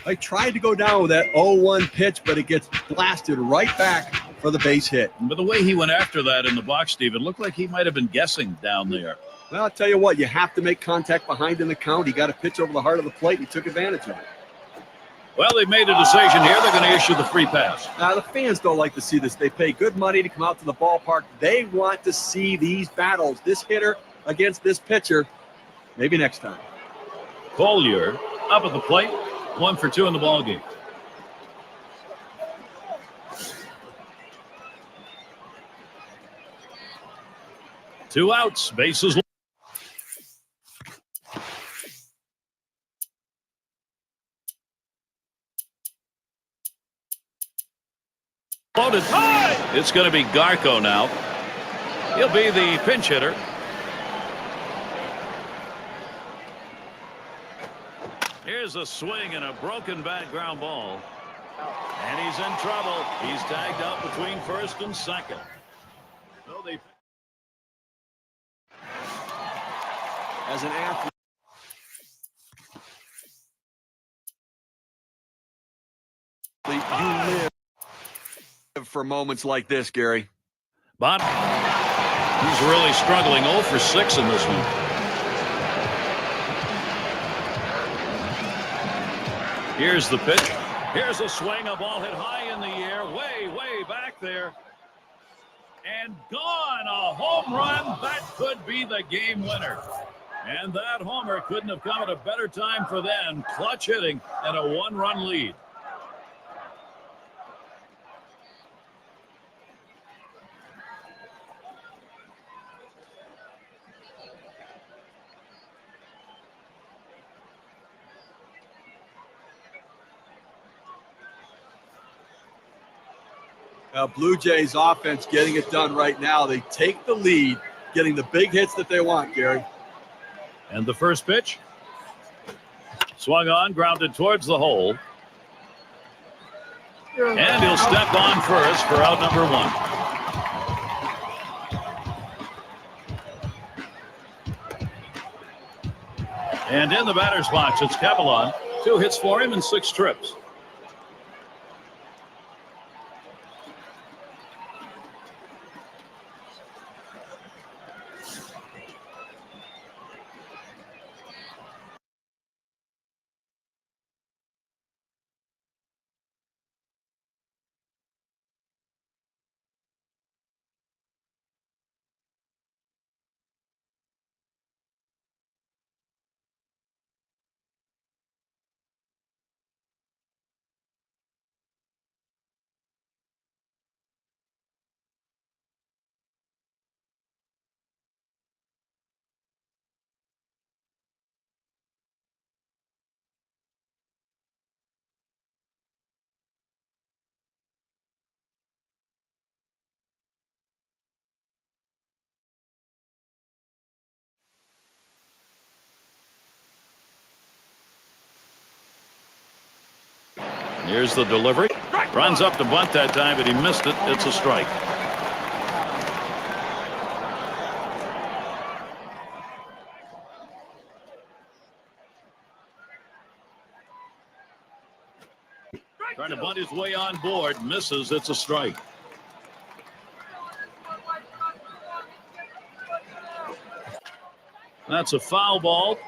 I tried to go down with that 0-1 pitch, but it gets blasted right back for the base hit.
But the way he went after that in the box, Steve, it looked like he might have been guessing down there.
Well, I'll tell you what, you have to make contact behind in the count. He got a pitch over the heart of the plate. He took advantage of it.
Well, they've made a decision here. They're going to issue the free pass.
The fans don't like to see this. They pay good money to come out to the ballpark. They want to see these battles, this hitter against this pitcher. Maybe next time.
Collier up at the plate. 1 for 2 in the ballgame. 2 outs, bases loaded. It's going to be Garco now. He'll be the pinch hitter. Here's a swing and a broken bat ground ball. And he's in trouble. He's tagged out between first and second. So they...
As an athlete, you live for moments like this, Gary.
But he's really struggling. 0 for 6 in this one. Here's the pitch. Here's a swing. A ball hit high in the air. Way back there. And gone. A home run. That could be the game winner. And that homer couldn't have come at a better time for them. Clutch hitting and a 1-run lead.
Blue Jays offense getting it done right now. They take the lead, getting the big hits that they want, Gary.
And the first pitch. Swung on, grounded towards the hole. And he'll step on first for out number 1. And in the batter's box, it's Cavalon. 2 hits for him and 6 trips. Here's the delivery. Runs up to bunt that time, but he missed it. It's a strike. Trying to bunt his way on board. Misses. It's a strike. That's a foul ball.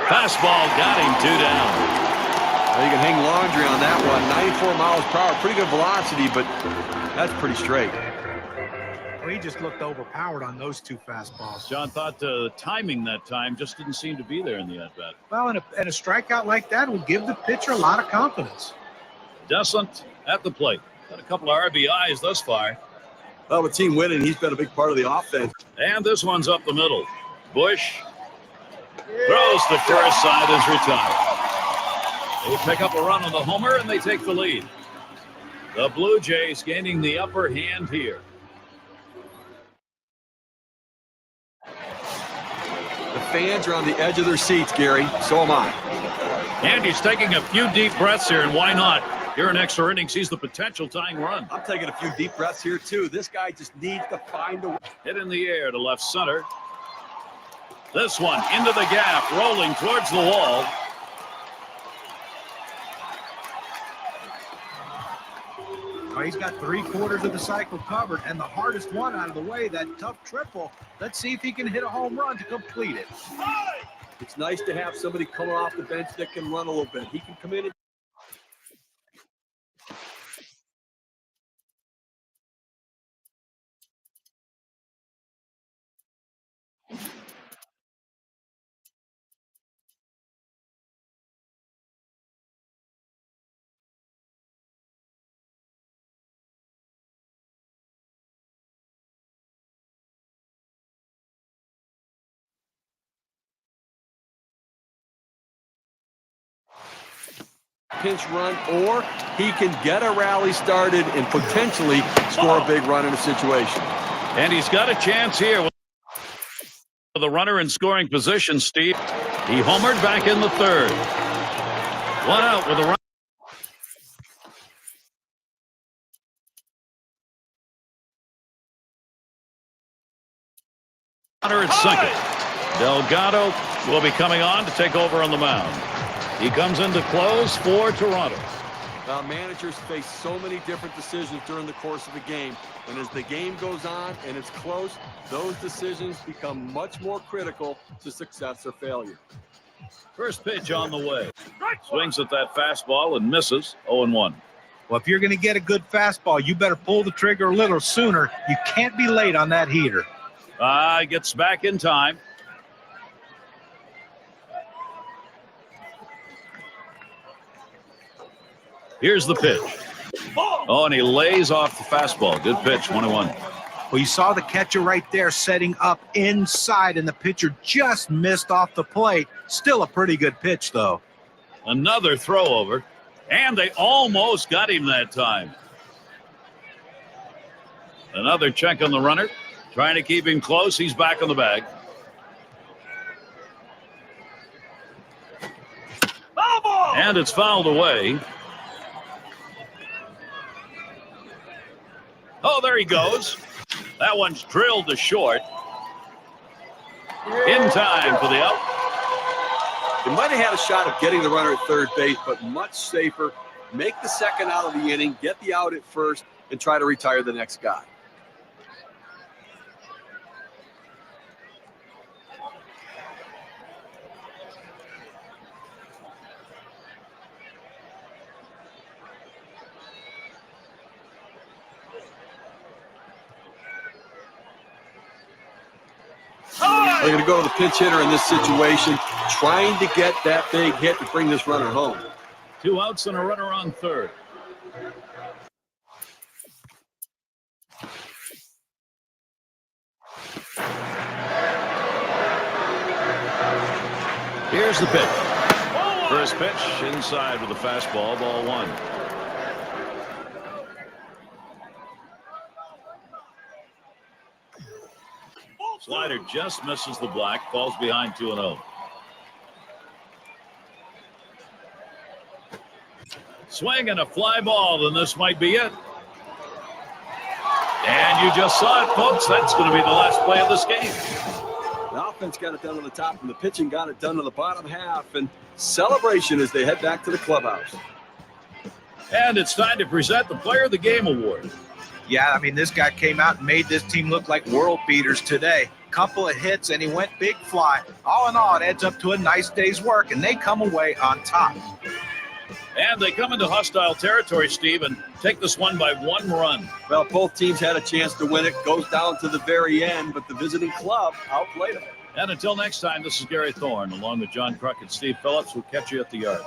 Fastball got him 2 down.
Well, you can hang laundry on that one. 94 miles per hour, pretty good velocity, but that's pretty straight.
Well, he just looked overpowered on those 2 fastballs.
John thought the timing that time just didn't seem to be there in the at-bat.
Well, and a strikeout like that will give the pitcher a lot of confidence.
Descent at the plate. Got a couple of RBIs thus far.
Well, with team winning, he's been a big part of the offense.
And this one's up the middle. Bush throws to first, side is retired. They pick up a run on the homer, and they take the lead. The Blue Jays gaining the upper hand here.
The fans are on the edge of their seats, Gary. So am I.
And he's taking a few deep breaths here, and why not? Here in extra innings, sees the potential tying run.
I'm taking a few deep breaths here, too. This guy just needs to find a way.
Hit in the air to left center. This one into the gap, rolling towards the wall.
Well, he's got 3/4 of the cycle covered, and the hardest one out of the way, that tough triple. Let's see if he can hit a home run to complete it.
It's nice to have somebody coming off the bench that can run a little bit. He can come in and pinch run, or he can get a rally started and potentially score a big run in a situation.
And he's got a chance here with the runner in scoring position, Steve. He homered back in the third. One out with a run. Runner at second. Delgado will be coming on to take over on the mound. He comes in to close for Toronto.
Now, managers face so many different decisions during the course of a game. And as the game goes on and it's close, those decisions become much more critical to success or failure.
First pitch on the way. Swings at that fastball and misses. 0-1.
Well, if you're going to get a good fastball, you better pull the trigger a little sooner. You can't be late on that heater.
Gets back in time. Here's the pitch. Oh, and he lays off the fastball. Good pitch, 1-1.
Well, you saw the catcher right there setting up inside, and the pitcher just missed off the plate. Still a pretty good pitch, though.
Another throw over, and they almost got him that time. Another check on the runner, trying to keep him close. He's back on the bag. And it's fouled away. Oh, there he goes. That one's drilled to short. In time for the out.
They might have had a shot of getting the runner at third base, but much safer. Make the second out of the inning, get the out at first, and try to retire the next guy. They're going to go to the pinch hitter in this situation, trying to get that big hit to bring this runner home.
2 outs and a runner on third. Here's the pitch. First pitch inside with a fastball, ball 1. Slider just misses the black, falls behind 2-0. Swing and a fly ball, and this might be it. And you just saw it, folks. That's going to be the last play of this game.
The offense got it done on the top, and the pitching got it done on the bottom half. And celebration as they head back to the clubhouse.
And it's time to present the Player of the Game award.
Yeah, I mean, this guy came out and made this team look like world beaters today. couple of hits, and he went big fly. All in all, it adds up to a nice day's work, and they come away on top.
And they come into hostile territory, Steve, and take this one by 1 run.
Well, both teams had a chance to win it. Goes down to the very end, but the visiting club outplayed them.
And until next time, this is Gary Thorne, along with John Kruk and Steve Phillips. We'll catch you at the yard.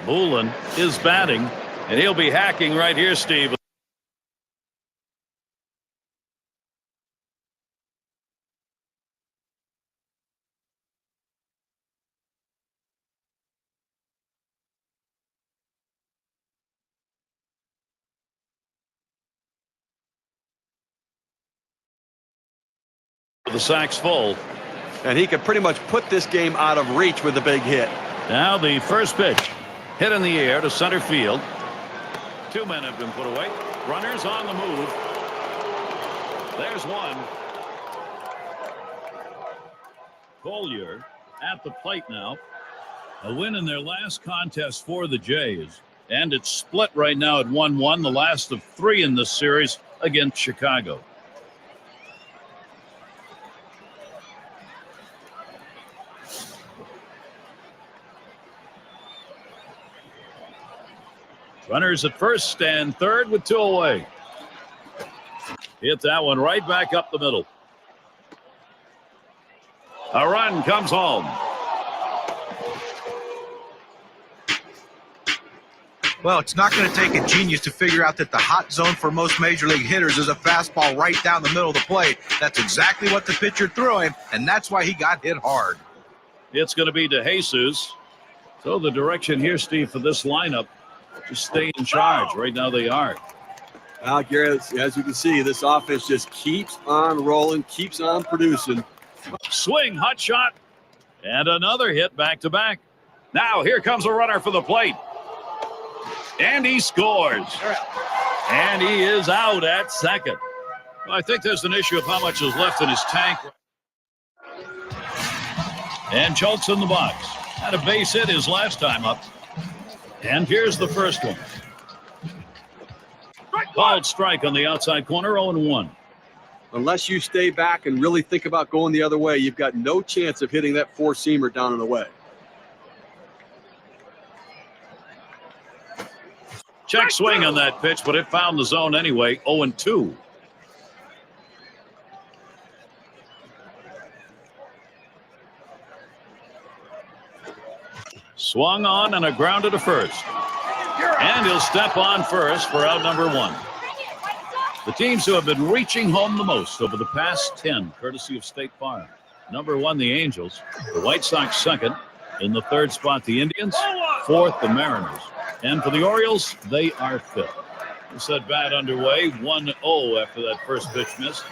Bullen is batting, and he'll be hacking right here, Steve. The sack's full.
And he could pretty much put this game out of reach with a big hit.
Now the first pitch. Hit in the air to center field. 2 men have been put away. Runners on the move. There's one. Collier at the plate now. A win in their last contest for the Jays. And it's split right now at 1-1, the last of 3 in this series against Chicago. Runners at first and third with 2 away. Hit that one right back up the middle. A run comes home.
Well, it's not going to take a genius to figure out that the hot zone for most major league hitters is a fastball right down the middle of the plate. That's exactly what the pitcher threw him, and that's why he got hit hard.
It's going to be to Jesus. So the direction here, Steve, for this lineup, just stay in charge. Right now they are.
Well, Gary, as you can see, this offense just keeps on rolling, keeps on producing.
Swing, hot shot, and another hit back to back. Now here comes a runner for the plate. And he scores. And he is out at second. Well, I think there's an issue of how much is left in his tank. And Schultz in the box. Had a base hit his last time up. And here's the first one. Called strike on the outside corner, 0-1.
Unless you stay back and really think about going the other way, you've got no chance of hitting that four-seamer down and away.
Check swing on that pitch, but it found the zone anyway, 0-2. Swung on and a grounder to first. And he'll step on first for out number 1. The teams who have been reaching home the most over the past 10, courtesy of State Farm. Number 1, the Angels. The White Sox second. In the third spot, the Indians. Fourth, the Mariners. And for the Orioles, they are fifth. This at bat underway, 1-0 after that first pitch miss.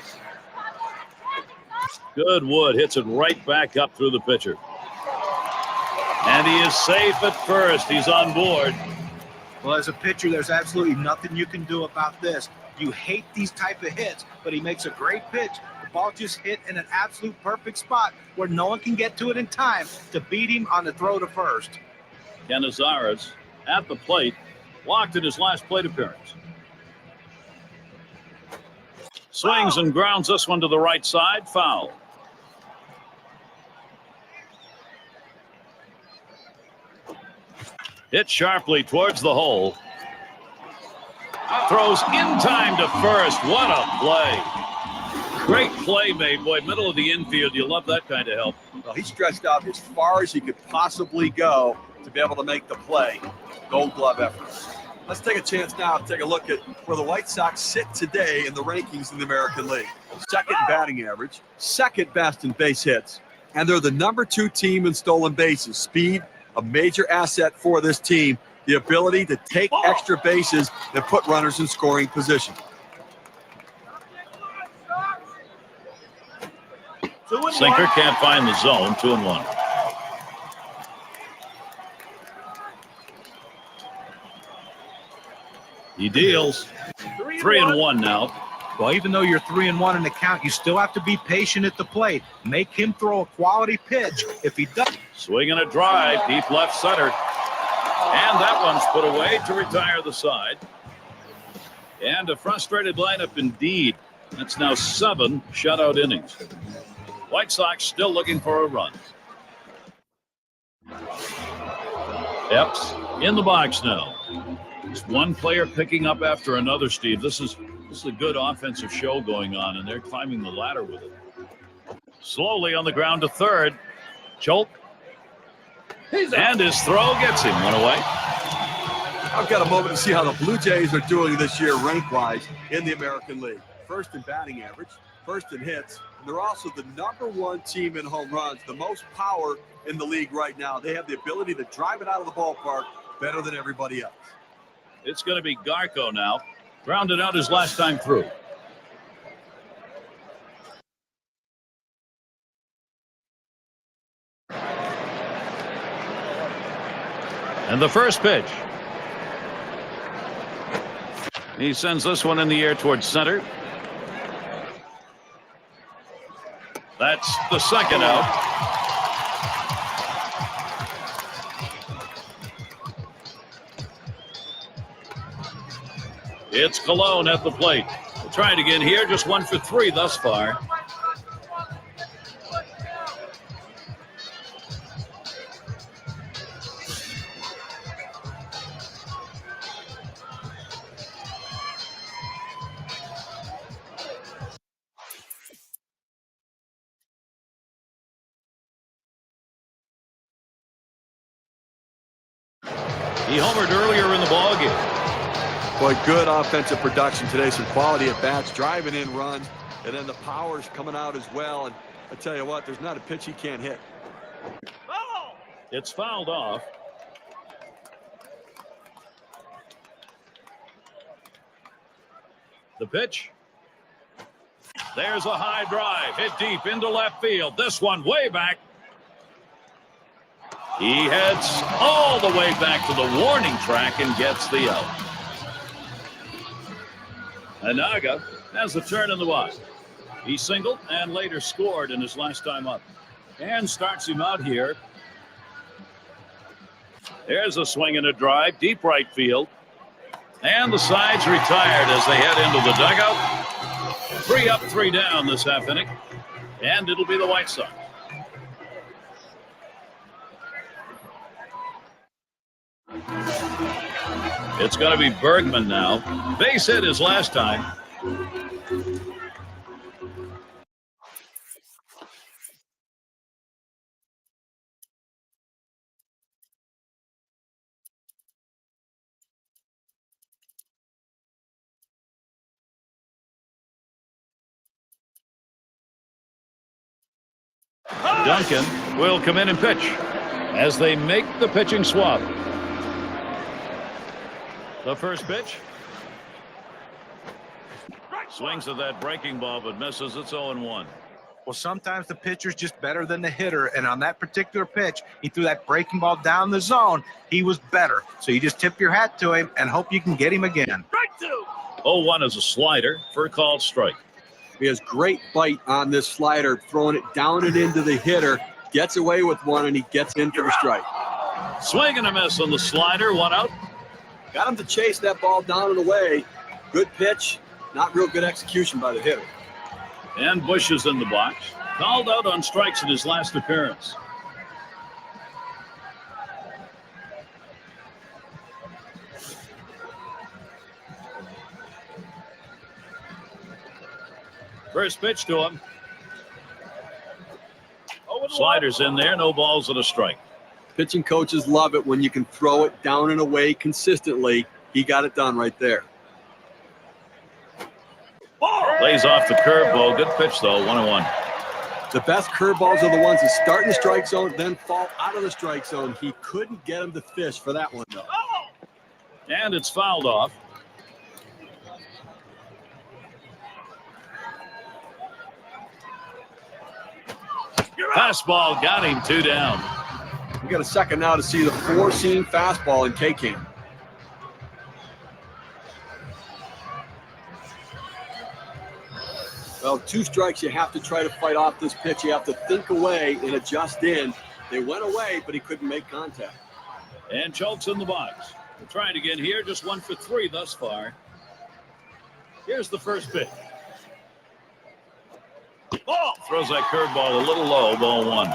Goodwood hits it right back up through the pitcher. And he is safe at first. He's on board.
Well, as a pitcher, there's absolutely nothing you can do about this. You hate these type of hits, but he makes a great pitch. The ball just hit in an absolute perfect spot where no one can get to it in time to beat him on the throw to first.
Canizares at the plate, walked in his last plate appearance. Swings and grounds this one to the right side, foul. Hit sharply towards the hole. Throws in time to first. What a play. Great play made, boy. Middle of the infield. You love that kind of help.
Well, he stretched out as far as he could possibly go to be able to make the play. Gold glove effort. Let's take a chance now to take a look at where the White Sox sit today in the rankings in the American League. Second in batting average, second best in base hits, and they're the number 2 team in stolen bases. Speed, a major asset for this team. The ability to take extra bases and put runners in scoring position.
Sinker can't find the zone, 2-1. He deals. 3-1 now.
Well, even though you're 3-1 in the count, you still have to be patient at the plate. Make him throw a quality pitch. If he does.
Swinging a drive, deep left center. And that one's put away to retire the side. And a frustrated lineup indeed. That's now 7 shutout innings. White Sox still looking for a run. Epps in the box now. It's one player picking up after another, Steve. This is a good offensive show going on, and they're climbing the ladder with it. Slowly on the ground to third. Cholt. And his throw gets him. One away.
I've got a moment to see how the Blue Jays are doing this year rank-wise in the American League. First in batting average, first in hits, and they're also the number 1 team in home runs, the most power in the league right now. They have the ability to drive it out of the ballpark better than everybody else.
It's going to be Garco now. Grounded out his last time through. And the first pitch. He sends this one in the air towards center. That's the second out. It's Colon at the plate. We'll try it again here. Just 1 for 3 thus far. He homered earlier in the ballgame.
Boy, good offensive production today. Some quality at bats, driving in runs, and then the power's coming out as well. And I tell you what, there's not a pitch he can't hit.
It's fouled off. The pitch. There's a high drive, hit deep into left field. This one way back. He heads all the way back to the warning track and gets the out. Anaga has the turn in the box. He singled and later scored in his last time up. And starts him out here. There's a swing and a drive, deep right field. And the side's retired as they head into the dugout. 3 up, 3 down this half inning. And it'll be the White Sox. It's going to be Bergman now. Base hit his last time. Duncan will come in and pitch as they make the pitching swap. The first pitch. Swings at that breaking ball but misses. It's 0-1.
Well, sometimes the pitcher's just better than the hitter, and on that particular pitch, he threw that breaking ball down the zone. He was better. So you just tip your hat to him and hope you can get him again.
0-1 is a slider for a called strike.
He has great bite on this slider, throwing it down and into the hitter, gets away with one, and he gets in for the strike.
Swing and a miss on the slider, 1 out.
Got him to chase that ball down and away. Good pitch, not real good execution by the hitter.
And Bush is in the box. Called out on strikes in his last appearance. First pitch to him. Sliders in there, no balls and a strike.
Pitching coaches love it when you can throw it down and away consistently. He got it done right there.
Lays off the curveball. Good pitch, though. 1-1.
The best curveballs are the ones that start in the strike zone, then fall out of the strike zone. He couldn't get him to fish for that one, though.
And it's fouled off. Fastball got him, 2 down.
We got a second now to see the 4-seam fastball in K-King. Well, 2 strikes, you have to try to fight off this pitch. You have to think away and adjust in. They went away, but he couldn't make contact.
And Schultz in the box. We're trying again here, just 1 for 3 thus far. Here's the first pitch. Oh, throws that curveball a little low, ball 1.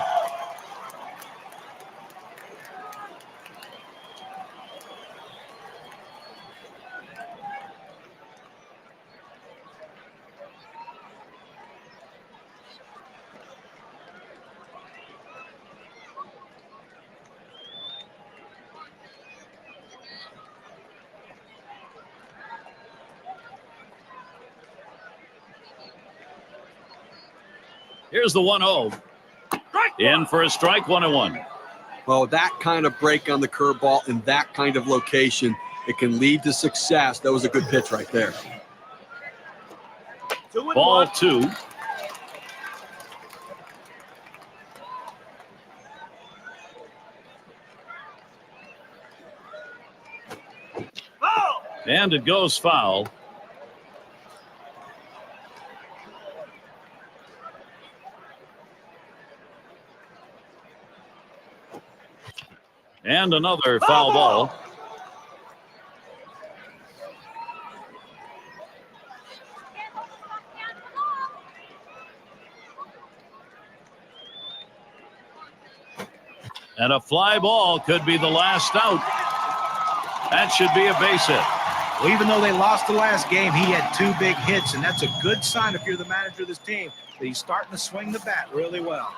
Here's the 1-0. In for a strike, 1-1.
Well, that kind of break on the curveball in that kind of location, it can lead to success. That was a good pitch right there.
Ball 2. And it goes foul. And another foul ball. And a fly ball could be the last out. That should be a base hit.
Well, even though they lost the last game, he had 2 big hits, and that's a good sign if you're the manager of this team, that he's starting to swing the bat really well.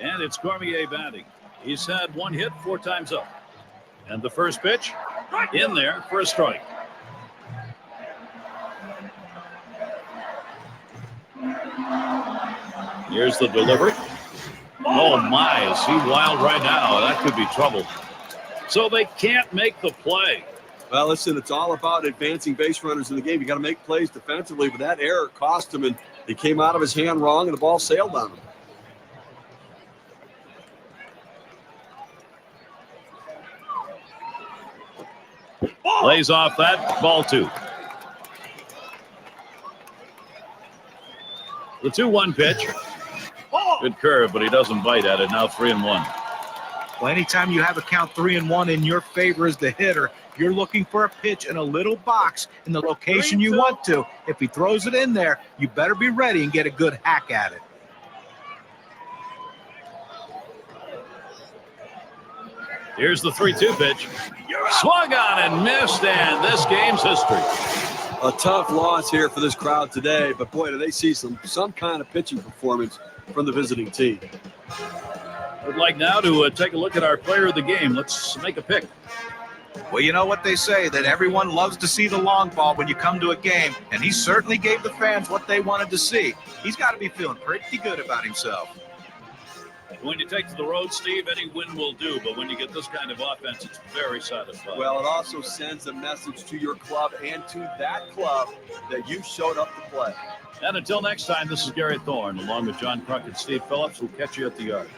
And it's Cormier batting. He's had 1 hit 4 times up. And the first pitch in there for a strike. Here's the delivery. Oh my, is he wild right now? That could be trouble. So they can't make the play.
Well, listen, it's all about advancing base runners in the game. You got to make plays defensively, but that error cost him, and he came out of his hand wrong, and the ball sailed on him.
Lays off that. Ball 2. The 2-1 pitch. Good curve, but he doesn't bite at it. Now 3-1.
Well, anytime you have a count 3-1 in your favor as the hitter, you're looking for a pitch in a little box in the location you want to. If he throws it in there, you better be ready and get a good hack at it.
Here's the 3-2 pitch. Swung on and missed, and this game's history.
A tough loss here for this crowd today, but boy, do they see some kind of pitching performance from the visiting team.
Would like now to take a look at our player of the game. Let's make a pick.
Well, you know what they say, that everyone loves to see the long ball when you come to a game, and he certainly gave the fans what they wanted to see. He's got to be feeling pretty good about himself.
When you take to the road, Steve, any win will do, but when you get this kind of offense, it's very satisfying.
Well, it also sends a message to your club and to that club that you showed up to play.
And until next time, this is Gary Thorne, along with John Kruk and Steve Phillips. We'll catch you at the yard.